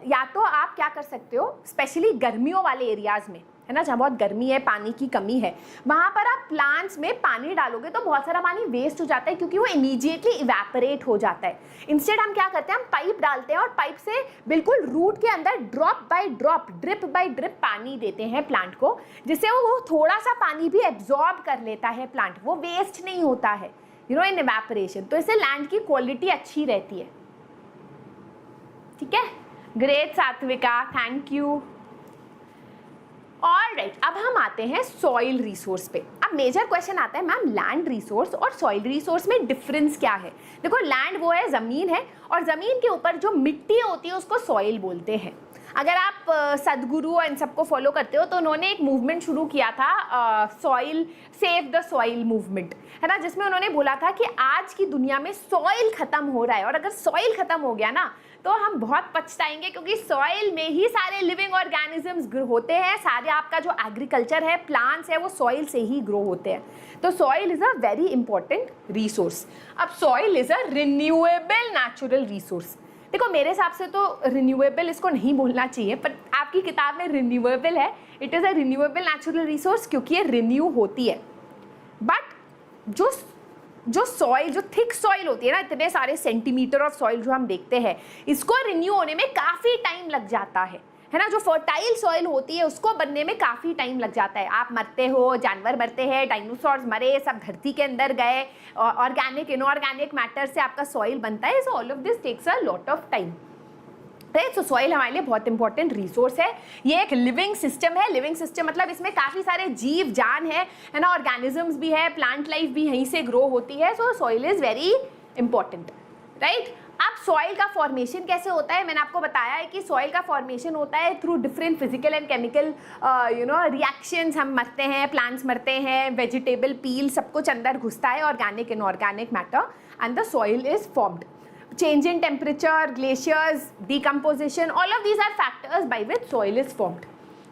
या तो आप क्या कर सकते हो, स्पेशली गर्मियों वाले एरियाज़ में, है ना, जहाँ बहुत गर्मी है, पानी की कमी है, वहाँ पर आप प्लांट्स में पानी डालोगे तो बहुत सारा पानी वेस्ट हो जाता है क्योंकि वो इमीडिएटली इवेपोरेट हो जाता है। इंस्टेड हम क्या करते हैं, हम पाइप डालते हैं और पाइप से बिल्कुल रूट के अंदर drop by drop, drip by drip पानी देते हैं प्लांट को, जिससे वो थोड़ा सा पानी भी एब्जॉर्ब कर लेता है प्लांट, वो वेस्ट नहीं होता है, इन इवेपोरेशन। तो इससे लैंड की क्वालिटी अच्छी रहती है। ठीक है, ग्रेट सात्विका, थैंक यू। ऑलराइट, अब हम आते हैं सॉइल रिसोर्स पे। अब मेजर क्वेश्चन आता है, मैम लैंड रिसोर्स और सॉइल रिसोर्स में डिफरेंस क्या है? देखो लैंड वो है, ज़मीन है, और ज़मीन के ऊपर जो मिट्टी होती है उसको सॉइल बोलते हैं। अगर आप सदगुरु और इन सबको फॉलो करते हो तो उन्होंने एक मूवमेंट शुरू किया था, soil save the soil movement, है ना, जिसमें उन्होंने बोला था कि आज की दुनिया में सॉइल खत्म हो रहा है और अगर सॉइल खत्म हो गया ना तो हम बहुत पछताएंगे, क्योंकि सॉइल में ही सारे लिविंग ऑर्गेनिजम्स ग्रो होते हैं, सारे आपका जो एग्रीकल्चर है, प्लांट्स है, वो सॉइल से ही ग्रो होते हैं। तो soil is a very important resource. अब soil is a renewable natural resource. देखो मेरे हिसाब से तो रिन्यूएबल इसको नहीं बोलना चाहिए, पर आपकी किताब में रिन्यूएबल है, it is a renewable natural resource क्योंकि ये रिन्यू होती है। बट जो सॉइल, जो थिक सॉइल होती है ना, इतने सारे सेंटीमीटर ऑफ सॉइल जो हम देखते हैं, इसको रिन्यू होने में काफ़ी टाइम लग जाता है ना। जो फर्टाइल सॉइल होती है उसको बनने में काफ़ी टाइम लग जाता है। आप मरते हो, जानवर मरते हैं, डायनासोर्स मरे, सब धरती के अंदर गए, ऑर्गेनिक इनऑर्गेनिक मैटर से आपका सॉइल बनता है। So all of this takes a lot of time, right. So soil हमारे लिए बहुत इंपॉर्टेंट रिसोर्स है। ये एक लिविंग सिस्टम है। लिविंग सिस्टम मतलब इसमें काफ़ी सारे जीव जान है ना, ऑर्गेनिजम्स भी है, प्लांट लाइफ भी यहीं से ग्रो होती है। सो soil is very important, right. अब सॉइल का फॉर्मेशन कैसे होता है, मैंने आपको बताया है कि सॉइल का फॉर्मेशन होता है through different physical and chemical reactions. हम मरते हैं, प्लांट्स मरते हैं, वेजिटेबल पील, सब कुछ अंदर घुसता है, organic inorganic matter, and the soil is formed. Change in temperature, glaciers, decomposition, all of these are factors by which soil is formed.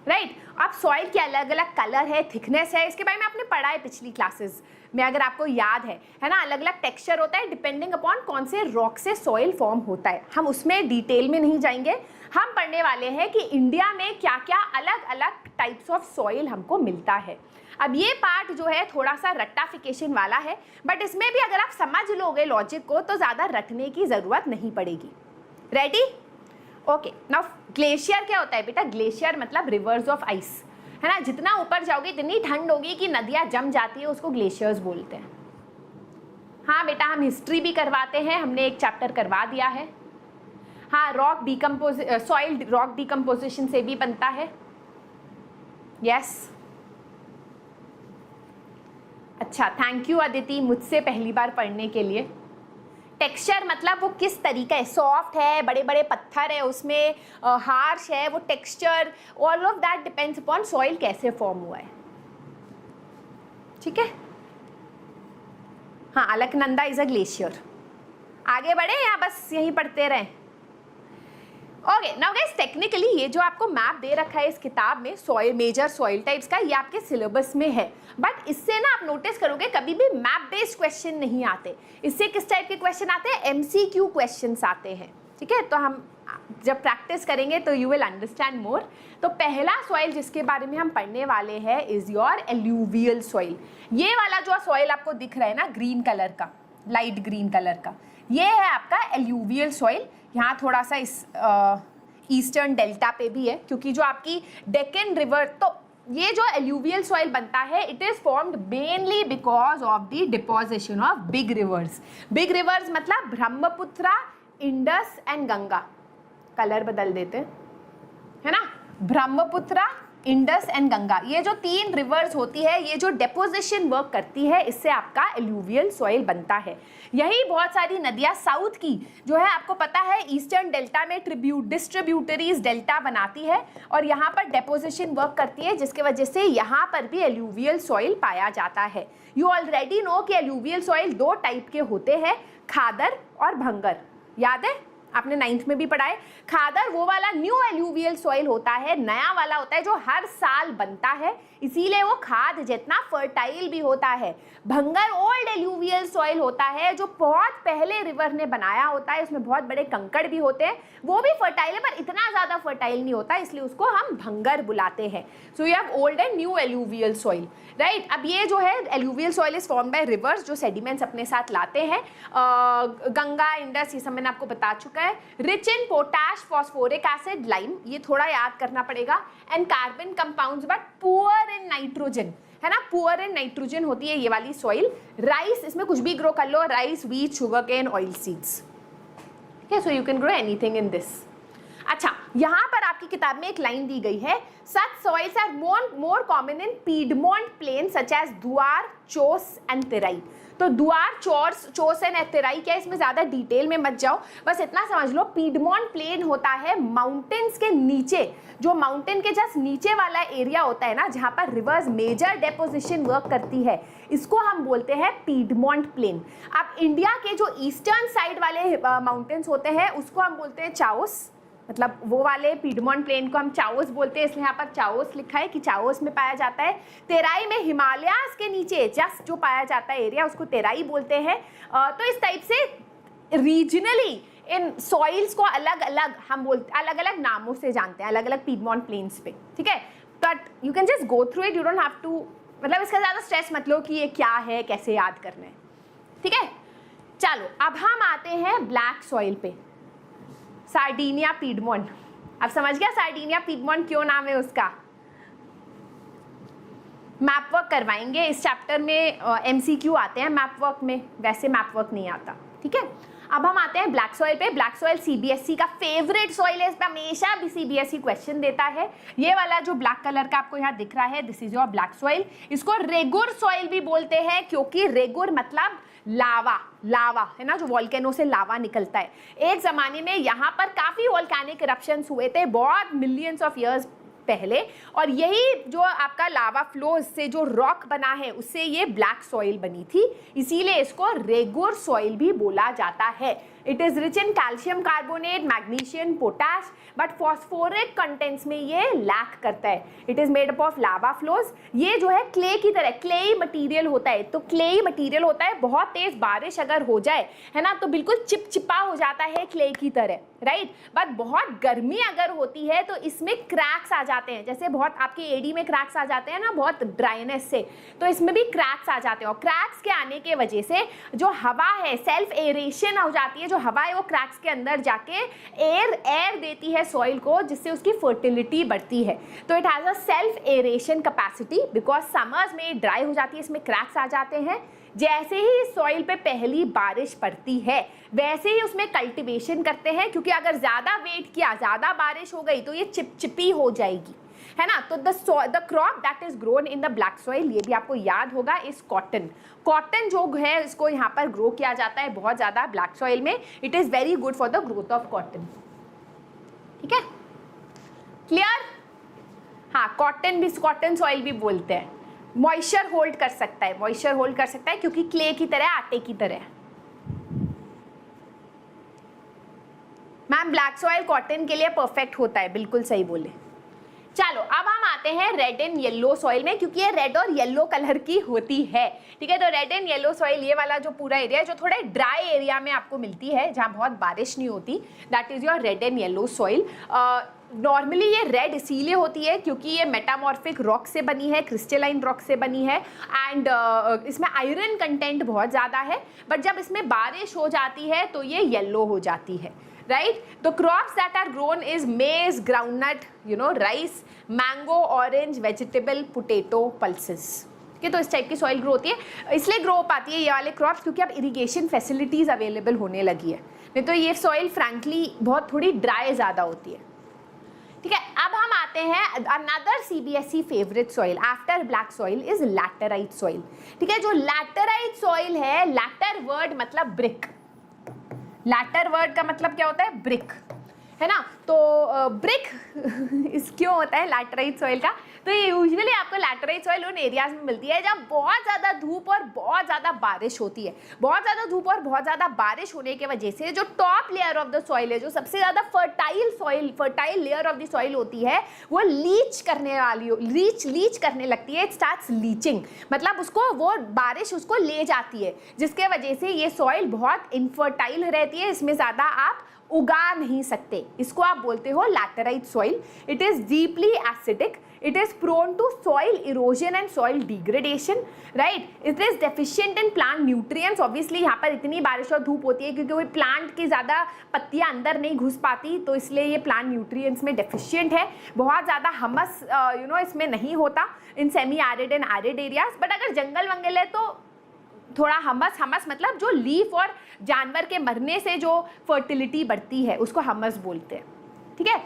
Right. अब सॉइल के अलग अलग कलर है, थिकनेस है, इसके बारे में आपने पढ़ा है पिछली क्लासेस में अगर आपको याद है ना. अलग अलग टेक्सचर होता है डिपेंडिंग अपॉन कौन से रॉक से सॉइल फॉर्म होता है. हम उसमें डिटेल में नहीं जाएंगे. हम पढ़ने वाले हैं कि इंडिया में क्या क्या अलग अलग टाइप्स ऑफ सॉइल हमको मिलता है. अब ये पार्ट जो है थोड़ा सा रट्टाफिकेशन वाला है, बट इसमें भी अगर आप समझ लोगे लॉजिक को तो ज़्यादा रटने की ज़रूरत नहीं पड़ेगी. रेडी? ओके. नाउ ग्लेशियर क्या होता है बेटा? ग्लेशियर मतलब रिवर्स ऑफ आइस, है ना. जितना ऊपर जाओगे इतनी ठंड होगी कि नदियाँ जम जाती है, उसको ग्लेशियर्स बोलते हैं. हाँ बेटा, हम हिस्ट्री भी करवाते हैं, हमने एक चैप्टर करवा दिया है. हाँ, सॉइल रॉक डिकम्पोजिशन से भी बनता है. यस. अच्छा, थैंक यू अदिति मुझसे पहली बार पढ़ने के लिए. टेक्सचर मतलब वो किस तरीका है, सॉफ्ट है, बड़े बड़े पत्थर है उसमें, हार्श है, वो texture, all of that depends upon soil कैसे फॉर्म हुआ है. ठीक है. हाँ, अलकनंदा इज अ ग्लेशियर. आगे बढ़े या बस यहीं पढ़ते रहें? ओके. नाउ गाइस, टेक्निकली ये जो आपको मैप दे रखा है इस किताब में सॉइल, मेजर सॉइल टाइप्स का, ये आपके सिलेबस में है. बट इससे ना आप नोटिस करोगे कभी भी मैप बेस्ड क्वेश्चन नहीं आते. इससे किस टाइप के क्वेश्चन आते हैं? MCQ क्वेश्चंस आते हैं. ठीक है. तो हम जब प्रैक्टिस करेंगे तो यू विल अंडरस्टैंड मोर. तो पहला सॉइल जिसके बारे में हम पढ़ने वाले हैं इज योर एल्यूवियल सॉइल. ये वाला जो सॉइल आपको दिख रहा है ना, ग्रीन कलर का, लाइट ग्रीन कलर का, ये है आपका एल्यूवियल सॉइल. यहाँ थोड़ा सा इस ईस्टर्न डेल्टा पे भी है, क्योंकि जो आपकी डेक्कन रिवर, तो ये जो एल्यूवियल सॉइल बनता है it is formed mainly because of the deposition of big rivers. Big rivers मतलब ब्रह्मपुत्रा, इंडस एंड गंगा. कलर बदल देते है ना. ब्रह्मपुत्रा, इंडस एंड गंगा, ये जो 3 रिवर्स होती है, ये जो डेपोजिशन वर्क करती है, इससे आपका एल्यूवियल सॉइल बनता है. यही बहुत सारी नदियाँ साउथ की जो है, आपको पता है ईस्टर्न डेल्टा में डिस्ट्रीब्यूटरीज डेल्टा बनाती है और यहाँ पर डेपोजिशन वर्क करती है, जिसके वजह से यहाँ पर भी एल्यूवियल सॉइल पाया जाता है. यू ऑलरेडी नो कि एल्यूवियल सॉइल 2 टाइप के होते हैं, खादर और भंगर. याद है, आपने 9th में भी पढ़ा है. खादर वो वाला न्यू एल्यूवियल सॉइल होता है, नया वाला होता है जो हर साल बनता है, इसीलिए वो खाद जितना फर्टाइल भी होता है. भंगर ओल्ड एल्यूवियल सॉइल होता है जो बहुत पहले रिवर ने बनाया होता है, उसमें बहुत बड़े कंकड़ भी होते हैं, वो भी फर्टाइल है पर इतना ज़्यादा फर्टाइल नहीं होता, इसलिए उसको हम भंगर बुलाते हैं. So you have old and new alluvial soil. Right. अब ये जो है alluvial soil is form by reverse जो सेडिमेंट्स अपने साथ लाते हैं. गंगा, इंडस, ये सब मैंने आपको बता चुका है. Rich in potash, phosphoric acid, lime, ये थोड़ा याद करना पड़ेगा. And carbon compounds but poor in nitrogen, है ना. पुअर इन नाइट्रोजन होती है ये वाली सॉइल. राइस, इसमें कुछ भी ग्रो कर लो, rice, wheat, sugar cane, oil seeds. ठीक है. So you can grow anything in this. अच्छा, यहाँ पर आपकी किताब में एक लाइन दी गई है, such soils are more common in piedmont plain such as Duar, Chos and Terai. तो दुआर, चोस एंड तेराई क्या है, इसमें ज़्यादा डिटेल में मत जाओ, बस इतना समझ लो पीडमोंट प्लेन होता है माउंटेन्स के नीचे, जो माउंटेन के जस्ट नीचे वाला एरिया होता है ना, जहाँ पर रिवर्स मेजर डेपोजिशन वर्क करती है, इसको हम बोलते हैं पीडमोंट प्लेन. अब इंडिया के जो ईस्टर्न साइड वाले माउंटेन्स होते हैं उसको हम बोलते हैं चाओस, मतलब वो वाले पीडमोंट प्लेन को हम चाओस बोलते हैं, इसलिए यहाँ पर चाओस लिखा है कि चाओस में पाया जाता है. तेराई में हिमालयाज के नीचे जस्ट जो पाया जाता है एरिया, उसको तेराई बोलते हैं. तो इस टाइप से रीजनली इन सॉइल्स को अलग अलग हम बोलते, अलग अलग नामों से जानते हैं, अलग अलग पीडमोंट प्लेन्स पे. ठीक है. But you can just go through it, you don't have to, मतलब इसका ज़्यादा स्ट्रेस मत लो कि ये क्या है, कैसे याद करना है. ठीक है. चलो, अब हम आते हैं ब्लैक सॉइल पे, सार्डिनिया पीडमोंट. अब समझ गया सार्डिनिया पीडमोंट क्यों नाम है उसका. मैप वर्क करवाएंगे इस चैप्टर में, MCQ आते हैं मैप वर्क में, वैसे मैप वर्क नहीं आता. ठीक है. अब हम आते हैं ब्लैक सॉइल पे. ब्लैक सॉइल CBSE का फेवरेट सॉइल है, इस पर हमेशा भी CBSE क्वेश्चन देता है. ये वाला जो ब्लैक कलर का आपको यहाँ दिख रहा है, this is your black soil. इसको रेगुर सॉइल भी बोलते हैं, क्योंकि रेगुर मतलब लावा, लावा है ना, जो वॉल्केनो से लावा निकलता है। एक ज़माने में यहाँ पर काफ़ी वॉल्केनिक इरप्शंस हुए थे बहुत मिलियंस ऑफ ईयर्स पहले, और यही जो आपका लावा फ्लो से जो रॉक बना है उससे ये ब्लैक सॉइल बनी थी, इसीलिए इसको रेगुर सॉइल भी बोला जाता है। It is rich in calcium carbonate, magnesium, potash, but phosphoric contents में ये लैक करता है। It is made up of lava flows. ये जो है क्ले की तरह क्लेई मटीरियल होता है, तो क्लेई मटीरियल होता है, बहुत तेज़ बारिश अगर हो जाए है ना तो बिल्कुल चिपचिपा हो जाता है क्ले की तरह, राइट। बट बहुत गर्मी अगर होती है तो इसमें क्रैक्स आ जाते हैं, जैसे बहुत आपके एडी में क्रैक्स आ जाते हैं ना बहुत ड्राइनेस से, तो इसमें भी क्रैक्स आ जाते हैं। और क्रैक्स के आने के वजह से जो हवा है सेल्फ एरेशन हो जाती है, जो हवा है वो क्रैक्स के अंदर जाके एयर देती है सॉइल को, जिससे उसकी फर्टिलिटी बढ़ती है। तो it has a self aeration capacity, because summers में ड्राई हो जाती है, इसमें क्रैक्स आ जाते हैं। जैसे ही सॉइल पे पहली बारिश पड़ती है वैसे ही उसमें कल्टीवेशन करते हैं, क्योंकि अगर ज़्यादा वेट किया, ज़्यादा बारिश हो गई तो ये चिपचिपी हो जाएगी, है ना। तो the crop that is grown in the black soil, ये भी आपको याद होगा, इज कॉटन। कॉटन जो है इसको यहाँ पर ग्रो किया जाता है बहुत ज़्यादा ब्लैक सॉइल में। It is very good for the growth of cotton, ठीक है, क्लियर। हाँ, कॉटन भी, कॉटन सॉइल भी बोलते हैं। मॉइस्चर होल्ड कर सकता है, मॉइस्चर होल्ड कर सकता है क्योंकि क्ले की तरह, आटे की तरह। मैम ब्लैक सॉइल कॉटन के लिए परफेक्ट होता है, बिल्कुल सही बोले। चलो अब हम आते हैं रेड एंड येलो सॉइल में, क्योंकि ये रेड और येलो कलर की होती है, ठीक है। तो रेड एंड येलो सॉइल, ये वाला जो पूरा एरिया है जो थोड़े ड्राई एरिया में आपको मिलती है, जहाँ बहुत बारिश नहीं होती, that is your red and yellow soil. Normally ये रेड इसीलिए होती है क्योंकि ये मेटामॉर्फिक रॉक से बनी है, क्रिस्टलाइन रॉक से बनी है, एंड इसमें आयरन कंटेंट बहुत ज़्यादा है। बट जब इसमें बारिश हो जाती है तो ये येलो हो जाती है, right? The crops that are grown is maize, groundnut, rice, mango, orange, vegetable, potato, pulses. ठीक है, तो इस टाइप की सॉइल ग्रो होती है, इसलिए ग्रो हो पाती है ये वाले क्रॉप्स क्योंकि अब इरिगेशन फैसिलिटीज़ अवेलेबल होने लगी है, नहीं तो ये सॉइल फ्रैंकली बहुत थोड़ी ड्राई ज़्यादा होती है, ठीक है। अब हम आते हैं another CBSE favourite soil after black soil is laterite soil, ठीक है। जो लैटेराइट सॉइल है, लैटर वर्ड मतलब ब्रिक, लैटर वर्ड का मतलब क्या होता है, ब्रिक, है ना। तो ब्रिक इस क्यों होता है लैटराइट सॉइल का, तो ये यूजुअली आपको लैटराइट सॉइल उन एरियाज में मिलती है जब बहुत ज़्यादा धूप और बहुत ज़्यादा बारिश होती है। बहुत ज़्यादा धूप और बहुत ज़्यादा बारिश होने की वजह से जो top layer of the soil है, जो सबसे ज़्यादा fertile layer of the soil होती है, वो लीच करने लगती है। इट स्टार्ट्स लीचिंग, मतलब उसको वो बारिश उसको ले जाती है, जिसके वजह से ये सॉइल बहुत इनफर्टाइल रहती है, इसमें ज़्यादा आप उगा नहीं सकते। इसको आप बोलते हो laterite soil. It is deeply acidic, it is prone to soil erosion and soil degradation, right? It is deficient in plant nutrients. Obviously यहाँ पर इतनी बारिश और धूप होती है क्योंकि वो प्लांट की ज़्यादा पत्तियाँ अंदर नहीं घुस पाती, तो इसलिए ये प्लांट न्यूट्रिएंट्स में डेफिशिएंट है। बहुत ज़्यादा हमस इसमें नहीं होता in semi arid and arid areas, but अगर जंगल वंगल है तो थोड़ा हमस मतलब जो लीफ और जानवर के मरने से जो फर्टिलिटी बढ़ती है उसको हमस बोलते हैं, ठीक है,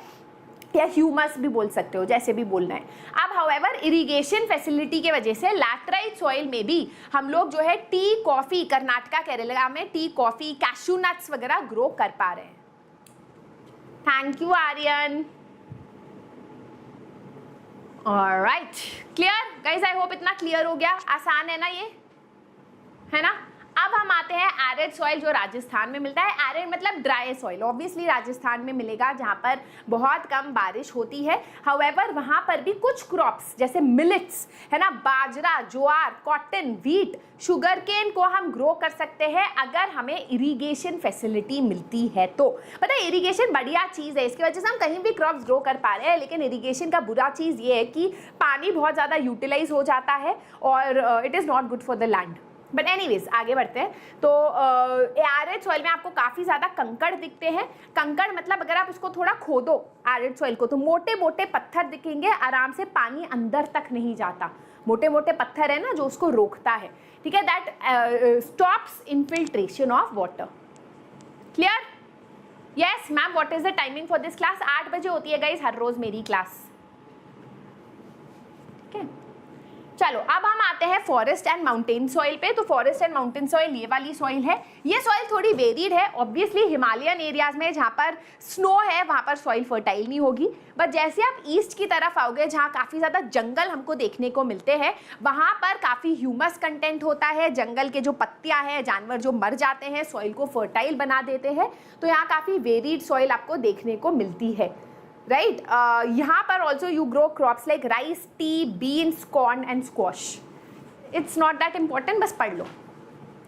या ह्यूमस भी बोल सकते हो, जैसे भी बोलना है। अब हाउएवर इरिगेशन फैसिलिटी के वजह से लैटराइट सॉइल में भी हम लोग जो है टी, कॉफी, कर्नाटका, केरला में टी, कॉफी, कैशू नट्स वगैरह ग्रो कर पा रहे हैं। Thank you Aryan. Alright, clear guys, I hope इतना क्लियर हो गया, आसान है ना ये, है ना। अब हम आते हैं एरिड सॉइल, जो राजस्थान में मिलता है। एरिड मतलब ड्राई सॉइल, ऑब्वियसली राजस्थान में मिलेगा जहाँ पर बहुत कम बारिश होती है। हाउएवर वहाँ पर भी कुछ क्रॉप्स जैसे मिलेट्स, है ना, बाजरा, ज्वार, कॉटन, व्हीट, शुगर केन को हम ग्रो कर सकते हैं अगर हमें इरिगेशन फैसिलिटी मिलती है तो। पता है इरिगेशन बढ़िया चीज़ है, इसकी वजह से हम कहीं भी क्रॉप्स ग्रो कर पा रहे हैं, लेकिन इरिगेशन का बुरा चीज़ ये है कि पानी बहुत ज़्यादा यूटिलाइज हो जाता है और it is not good for the land. But anyways आगे बढ़ते हैं। तो एरिड सॉइल में आपको काफ़ी ज़्यादा कंकड़ दिखते हैं। कंकड़ मतलब अगर आप उसको थोड़ा खोदो एरिड सॉइल को तो मोटे मोटे पत्थर दिखेंगे, आराम से पानी अंदर तक नहीं जाता। मोटे मोटे पत्थर है ना जो उसको रोकता है, ठीक है, that stops infiltration of water. Clear? Yes ma'am, what is the timing for this class? 8 बजे होती है गाइज हर रोज़ मेरी क्लास, ठीक है। चलो अब हम आते हैं फॉरेस्ट एंड माउंटेन सॉइल पे। तो फॉरेस्ट एंड माउंटेन सॉइल ये वाली सॉइल है। ये सॉइल थोड़ी वेरिड है। ऑब्वियसली हिमालयन एरियाज में जहाँ पर स्नो है वहाँ पर सॉइल फर्टाइल नहीं होगी, बट जैसे आप ईस्ट की तरफ आओगे जहाँ काफ़ी ज़्यादा जंगल हमको देखने को मिलते हैं, वहाँ पर काफ़ी ह्यूमस कंटेंट होता है। जंगल के जो पत्तियाँ हैं, जानवर जो मर जाते हैं, सॉइल को फर्टाइल बना देते हैं। तो यहाँ काफ़ी वेरिड सॉइल आपको देखने को मिलती है, राइट। यहाँ पर also you grow crops like rice, T, beans, corn and squash. It's not that important, बस पढ़ लो,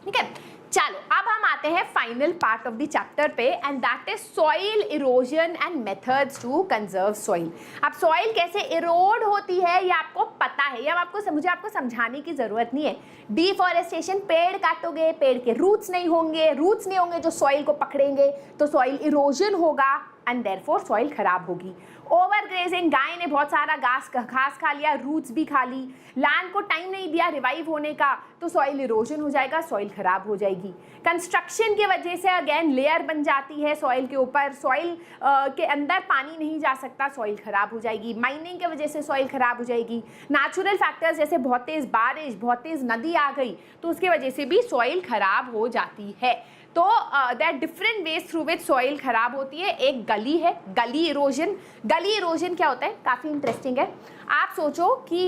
ठीक है। चलो अब हम आते हैं final part of the chapter पे, and that is soil erosion and methods to conserve soil. अब सॉइल कैसे इरोड होती है ये आपको पता है, ये मुझे आपको समझाने की जरूरत नहीं है। डिफॉरेस्टेशन, पेड़ काटोगे, पेड़ के रूट्स नहीं होंगे जो सॉइल को पकड़ेंगे, तो सॉइल इरोजन होगा एंड देयरफॉर सॉइल खराब होगी। ओवर ग्रेजिंग, गाय ने बहुत सारा घास खा लिया, रूट्स भी खा ली, लैंड को टाइम नहीं दिया रिवाइव होने का, तो सॉइल इरोजन हो जाएगा, सॉइल खराब हो जाएगी। कंस्ट्रक्शन की वजह से अगेन लेयर बन जाती है सॉइल के ऊपर, सॉइल के अंदर पानी नहीं जा सकता, सॉइल खराब हो जाएगी। माइनिंग की वजह से सॉइल खराब हो जाएगी। नेचुरल फैक्टर्स जैसे बहुत तेज बारिश, बहुत तेज नदी आ गई, तो उसकी वजह से भी सॉइल खराब हो जाती है। तो there are different ways through which soil खराब होती है। एक गली है, गली इरोजन। गली इरोजन क्या होता है, काफ़ी इंटरेस्टिंग है। आप सोचो कि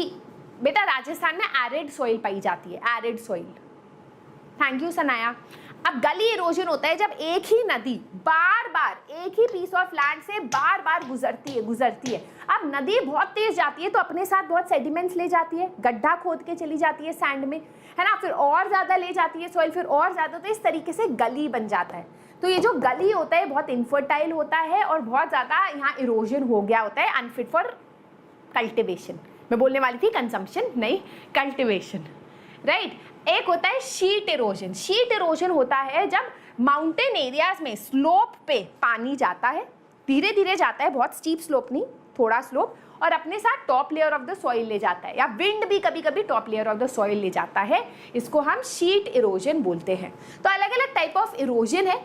बेटा राजस्थान में एरिड सॉइल पाई जाती है, arid soil. Thank you Sanaya. अब गली इरोजन होता है जब एक ही नदी बार बार एक ही पीस ऑफ लैंड से बार बार गुजरती है। अब नदी बहुत तेज जाती है तो अपने साथ बहुत सेडिमेंट्स ले जाती है, गड्ढा खोद के चली जाती है सैंड में, है ना, फिर और ज़्यादा ले जाती है सॉइल, फिर और ज़्यादा, तो इस तरीके से गली बन जाता है। तो ये जो गली होता है बहुत इनफर्टाइल होता है और बहुत ज़्यादा यहाँ इरोजन हो गया होता है, अनफिट फॉर कल्टिवेशन। मैं बोलने वाली थी कंजम्पशन, नहीं कल्टिवेशन, राइट। एक होता है शीट इरोजन। शीट इरोजन होता है जब माउंटेन एरियाज में स्लोप पे पानी जाता है, धीरे धीरे जाता है, बहुत स्टीप स्लोप नहीं, थोड़ा स्लोप, और अपने साथ top layer of the soil ले जाता है, या विंड भी कभी कभी top layer of the soil ले जाता है। इसको हम शीट इरोजन बोलते हैं। तो अलग अलग टाइप ऑफ इरोजन है।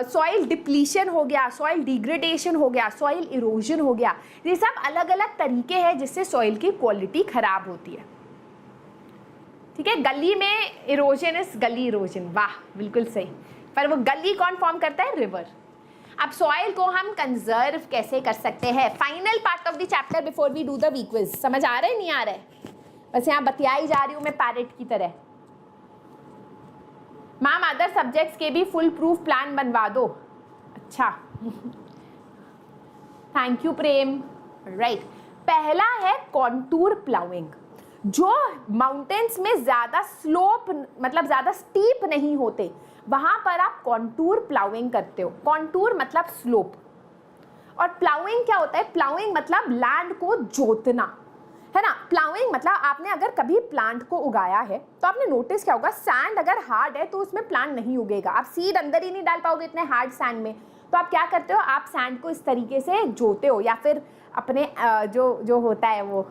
सॉइल डिप्लीशन हो गया, सॉइल डिग्रेडेशन हो गया, सॉइल इरोजन हो गया। ये सब अलग अलग तरीके हैं जिससे सॉइल की क्वालिटी खराब होती है, ठीक है। गली में इरोजन इज गली इरोजन, वाह बिल्कुल सही। पर वो गली कौन फॉर्म करता है, रिवर। अब सॉइल को हम कंजर्व कैसे कर सकते हैं, final part of the chapter before we do the week quiz. समझ आ रहा है, नहीं आ रहा है? बस यहाँ बतियाई जा रही हूँ मैं पैरेट की तरह। मैम अदर सब्जेक्ट्स के भी फुल प्रूफ प्लान बनवा दो। अच्छा थैंक यू प्रेम, राइट। पहला है कॉन्टूर प्लाउइंग। जो माउंटेन्स में ज़्यादा स्लोप, मतलब ज़्यादा स्टीप नहीं होते, वहाँ पर आप कॉन्टूर प्लाउइंग करते हो। कॉन्टूर मतलब स्लोप, और प्लाउइंग क्या होता है, प्लाउइंग मतलब लैंड को जोतना, है ना। प्लाउइंग मतलब आपने अगर कभी प्लांट को उगाया है तो आपने नोटिस क्या होगा, सैंड अगर हार्ड है तो उसमें प्लांट नहीं उगेगा। आप सीड अंदर ही नहीं डाल पाओगे इतने हार्ड सैंड में। तो आप क्या करते हो, आप सैंड को इस तरीके से जोते हो, या फिर अपने जो होता है वो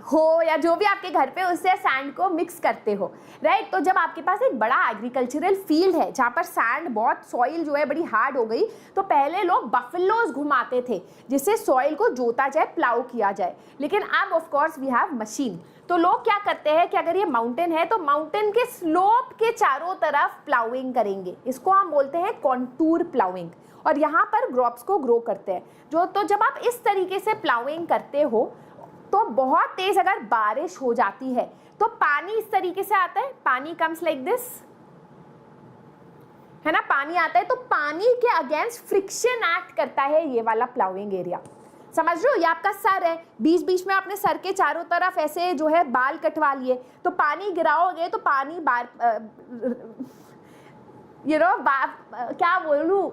हो, या जो भी आपके घर पे, उससे सैंड को मिक्स करते हो, राइट। तो जब आपके पास एक बड़ा एग्रीकल्चरल फील्ड है जहाँ पर सैंड बहुत, सॉइल जो है बड़ी हार्ड हो गई, तो पहले लोग बफेलोज घुमाते थे जिससे सॉइल को जोता जाए, प्लाउ किया जाए। लेकिन अब of course we have machine. तो लोग क्या करते हैं कि अगर ये माउंटेन है तो माउंटेन के स्लोप के चारों तरफ प्लाउइंग करेंगे। इसको हम बोलते हैं कॉन्टूर प्लाउइंग, और यहाँ पर क्रॉप्स को ग्रो करते हैं। तो जब आप इस तरीके से प्लाउइंग करते हो तो बहुत तेज अगर बारिश हो जाती है तो पानी इस तरीके से आता है, पानी कम्स लाइक दिस, है ना, पानी आता है। तो पानी के अगेंस्ट फ्रिक्शन एक्ट करता है ये वाला प्लाउइंग एरिया। समझ रहे हो, ये आपका सर है, बीच बीच में आपने सर के चारों तरफ ऐसे जो है बाल कटवा लिए, तो पानी गिराओगे तो पानी क्या बोलूं,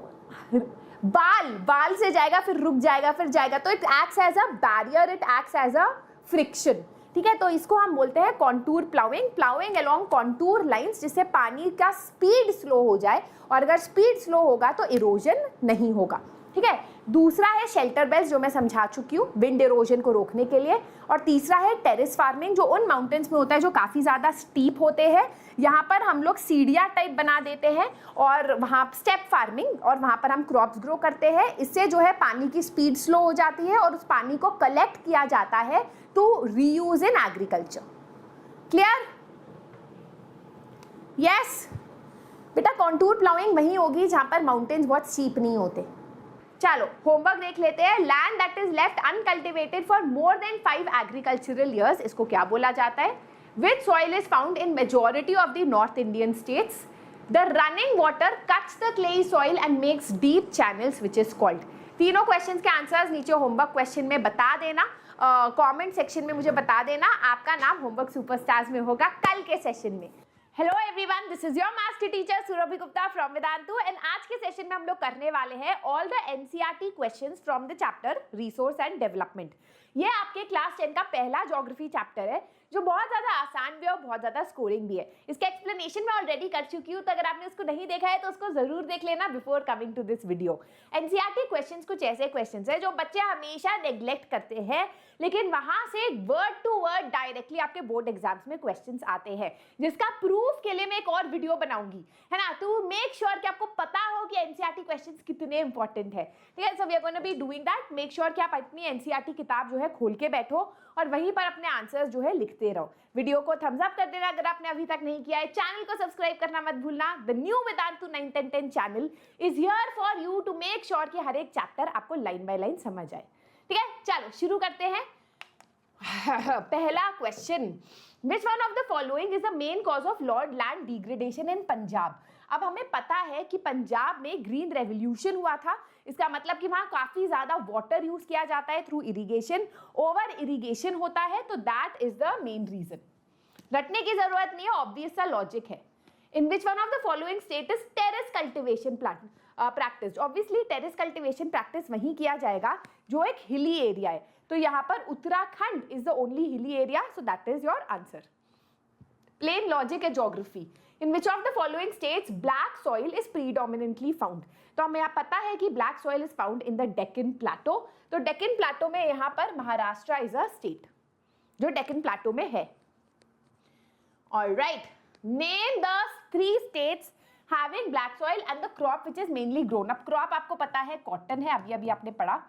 बाल से जाएगा, फिर रुक जाएगा, फिर जाएगा। तो it acts as a barrier, it acts as a friction, ठीक है। तो इसको हम बोलते हैं contour ploughing, ploughing along contour lines, जिससे पानी का स्पीड स्लो हो जाए, और अगर स्पीड स्लो होगा तो इरोजन नहीं होगा, ठीक ठीक है। दूसरा है शेल्टर बेल्ट, जो मैं समझा चुकी हूँ, विंड इरोजन को रोकने के लिए। और तीसरा है टेरेस फार्मिंग, जो उन माउंटेन्स में होता है जो काफ़ी ज़्यादा स्टीप होते हैं। यहाँ पर हम लोग सीढ़ियाँ टाइप बना देते हैं और वहाँ स्टेप फार्मिंग, और वहाँ पर हम क्रॉप्स ग्रो करते हैं। इससे जो है पानी की स्पीड स्लो हो जाती है और उस पानी को कलेक्ट किया जाता है to reuse in agriculture. Clear? Yes बेटा, कॉन्टूर प्लाउइंग वहीं होगी जहाँ पर माउंटेन्स बहुत स्टीप नहीं होते। चलो होमवर्क देख लेते हैं। Land that is left uncultivated for more than 5 agricultural years, इसको क्या बोला जाता है? विच soil is found in majority of the north Indian states. The running water cuts the clayey soil and makes deep channels which is called. तीनों questions के answers नीचे homework question में बता देना, कमेंट सेक्शन में मुझे बता देना। आपका नाम होमवर्क सुपरस्टार्स में होगा कल के सेशन में। Hello everyone, this is your master teacher Surabhi Gupta from Vedantu and आज के सेशन में हम लोग करने वाले हैं all the NCERT questions from the chapter resource and development. ये आपके क्लास 10 का पहला ज्योग्राफी चैप्टर है जो बहुत ज़्यादा आसान भी है और बहुत ज़्यादा स्कोरिंग भी है। इसका एक्सप्लेनेशन मैं ऑलरेडी कर चुकी हूँ, तो अगर आपने उसको नहीं देखा है तो उसको जरूर देख लेना before coming to this video. NCERT questions कुछ ऐसे क्वेश्चंस है जो बच्चे हमेशा नेग्लेक्ट करते हैं, लेकिन वहां से वर्ड टू वर्ड डायरेक्टली आपके बोर्ड एग्जाम्स में क्वेश्चंस आते हैं, जिसका प्रूफ के लिए मैं एक और वीडियो बनाऊंगी, है ना, टू मेक श्योर कि आपको पता हो कि एनसीईआरटी क्वेश्चंस कितने इंपॉर्टेंट है। ठीक है, so we are gonna be doing that. Make sure कि आप अपनी एनसीईआरटी किताब जो है खोल के बैठो और वहीं पर अपने आंसर्स जो है लिखते रहो। वीडियो को थम्स अप कर देना अगर आपने अभी तक नहीं किया है। चैनल को सब्सक्राइब करना मत भूलना। The new Vedantu 9-10-10 channel is here for you to make sure कि हर एक चैप्टर आपको लाइन बाय लाइन समझ आए। ठीक है, चलो शुरू करते हैं। पहला question, which one of the following is the main cause of land degradation इन पंजाब। अब हमें पता है कि पंजाब में ग्रीन रेवोल्यूशन हुआ था, इसका मतलब कि वहां काफी ज्यादा वाटर यूज किया जाता है थ्रू इरिगेशन, ओवर इरिगेशन होता है, तो that is the main reason. रटने की जरूरत नहीं है, ऑब्वियस सा लॉजिक है। In which one of the following state is terrace cultivation practice. Obviously terrace cultivation practice वहीं किया जाएगा जो एक हिली एरिया है, तो यहाँ पर Uttarakhand is the only hilly area, so that is your answer. Plain logic है geography. In which of the following states black soil is predominantly found. तो हमें यहाँ पता है कि black soil is found in the Deccan plateau, तो डेक्कन प्लेटो में यहाँ पर महाराष्ट्र इज अ स्टेट जो डेक्कन प्लेटो में है। Alright, name the 3 states having black soil and the crop which is mainly grown। अब क्रॉप आपको पता है कॉटन है, अभी अभी आपने पढ़ा।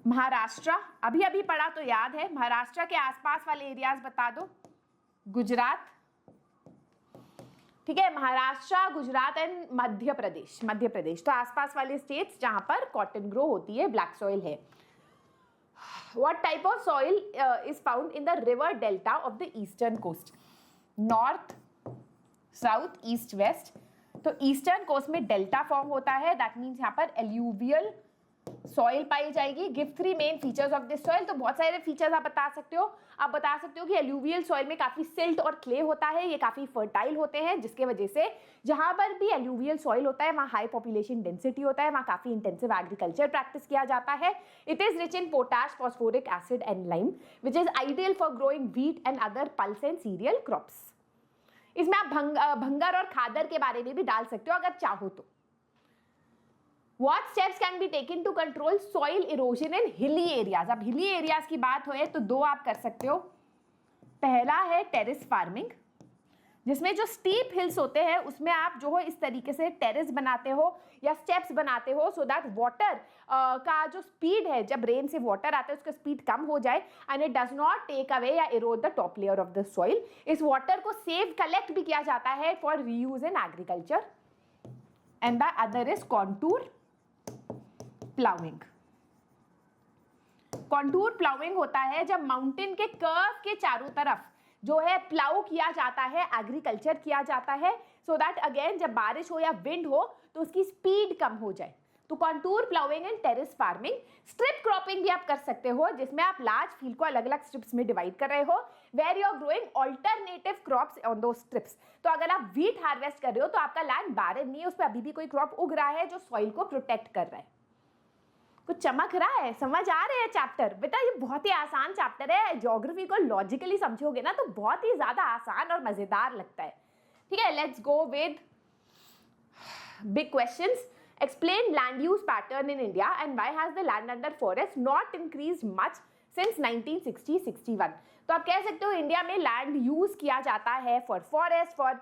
महाराष्ट्र अभी अभी पढ़ा तो याद है। महाराष्ट्र के आसपास वाले एरियाज बता दो। गुजरात, ठीक है, महाराष्ट्र, गुजरात एंड मध्य प्रदेश, तो आसपास वाले स्टेट्स जहां पर कॉटन ग्रो होती है, ब्लैक सॉइल है। What type of soil is found in the river delta of the eastern coast. North, south, east, west. तो ईस्टर्न कोस्ट में डेल्टा फॉर्म होता है, दैट मीन्स यहाँ पर एल्यूवियल सॉइल पाई जाएगी। Give 3 main features of this soil. तो बहुत सारे फीचर्स आप बता सकते हो। आप बता सकते हो कि एल्यूवियल सॉइल में काफी सिल्ट और क्ले होता है, ये काफी फर्टाइल होते हैं, जिसके वजह से जहां पर भी एल्यूवियल सॉइल होता है वहां हाई पॉपुलेशन डेंसिटी होता है, वहां काफी इंटेंसिव एग्रीकल्चर प्रैक्टिस किया जाता है। It is rich in potash, phosphoric acid and lime, which is ideal for growing wheat and other pulse and cereal crops. इसमें आप भंगर और खादर के बारे में भी डाल सकते हो अगर चाहो तो। What steps can be taken to control soil erosion in hilly areas? अब hilly areas की बात हो तो 2 आप कर सकते हो। पहला है टेरेस फार्मिंग, जिसमें जो स्टीप हिल्स होते हैं उसमें आप जो हो इस तरीके से टेरेस बनाते हो या स्टेप्स बनाते हो, सो दैट वाटर का जो स्पीड है, जब रेन से वाटर आता है उसका स्पीड कम हो जाए, and it does not take away या erode the top layer of the soil. इस वाटर को सेव कलेक्ट भी किया जाता है for reuse in agriculture. And the other is contour ploughing. Contour ploughing होता है जब माउंटेन के कर्व के चारों तरफ जो है प्लाउ किया जाता है, एग्रीकल्चर किया जाता है, सो दैट अगेन जब बारिश हो या विंड हो तो उसकी स्पीड कम हो जाए। तो contour ploughing and terrace farming. Strip cropping भी आप कर सकते हो, जिसमें आप लार्ज फील्ड को अलग अलग स्ट्रिप्स में डिवाइड कर रहे हो, where you are growing alternative crops on दो स्ट्रिप्स। तो अगर आप व्हीट हार्वेस्ट कर रहे हो तो आपका लैंड बारन नहीं है, उस पर अभी भी कोई क्रॉप उग रहा है जो सॉइल को प्रोटेक्ट कर रहा है। कुछ चमक रहा है, समझ आ रहे हैं चैप्टर? बेटा ये बहुत ही आसान चैप्टर है, ज्योग्राफी को लॉजिकली समझोगे ना तो बहुत ही ज्यादा आसान और मजेदार लगता है। ठीक है, let's go with big questions. Explain land use pattern in India and why has the land under forest not increased much since 1960-61. तो आप कह सकते हो इंडिया में लैंड यूज किया जाता है for forest, for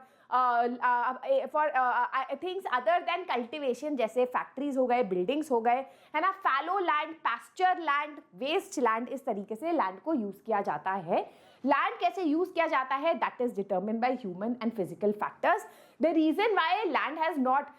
things other than cultivation, जैसे फैक्ट्रीज हो गए, बिल्डिंग्स हो गए, है ना, fallow land, pasture land, waste land, इस तरीके से लैंड को यूज किया जाता है. लैंड कैसे यूज किया जाता है, that is determined by human and physical factors. The reason why land has not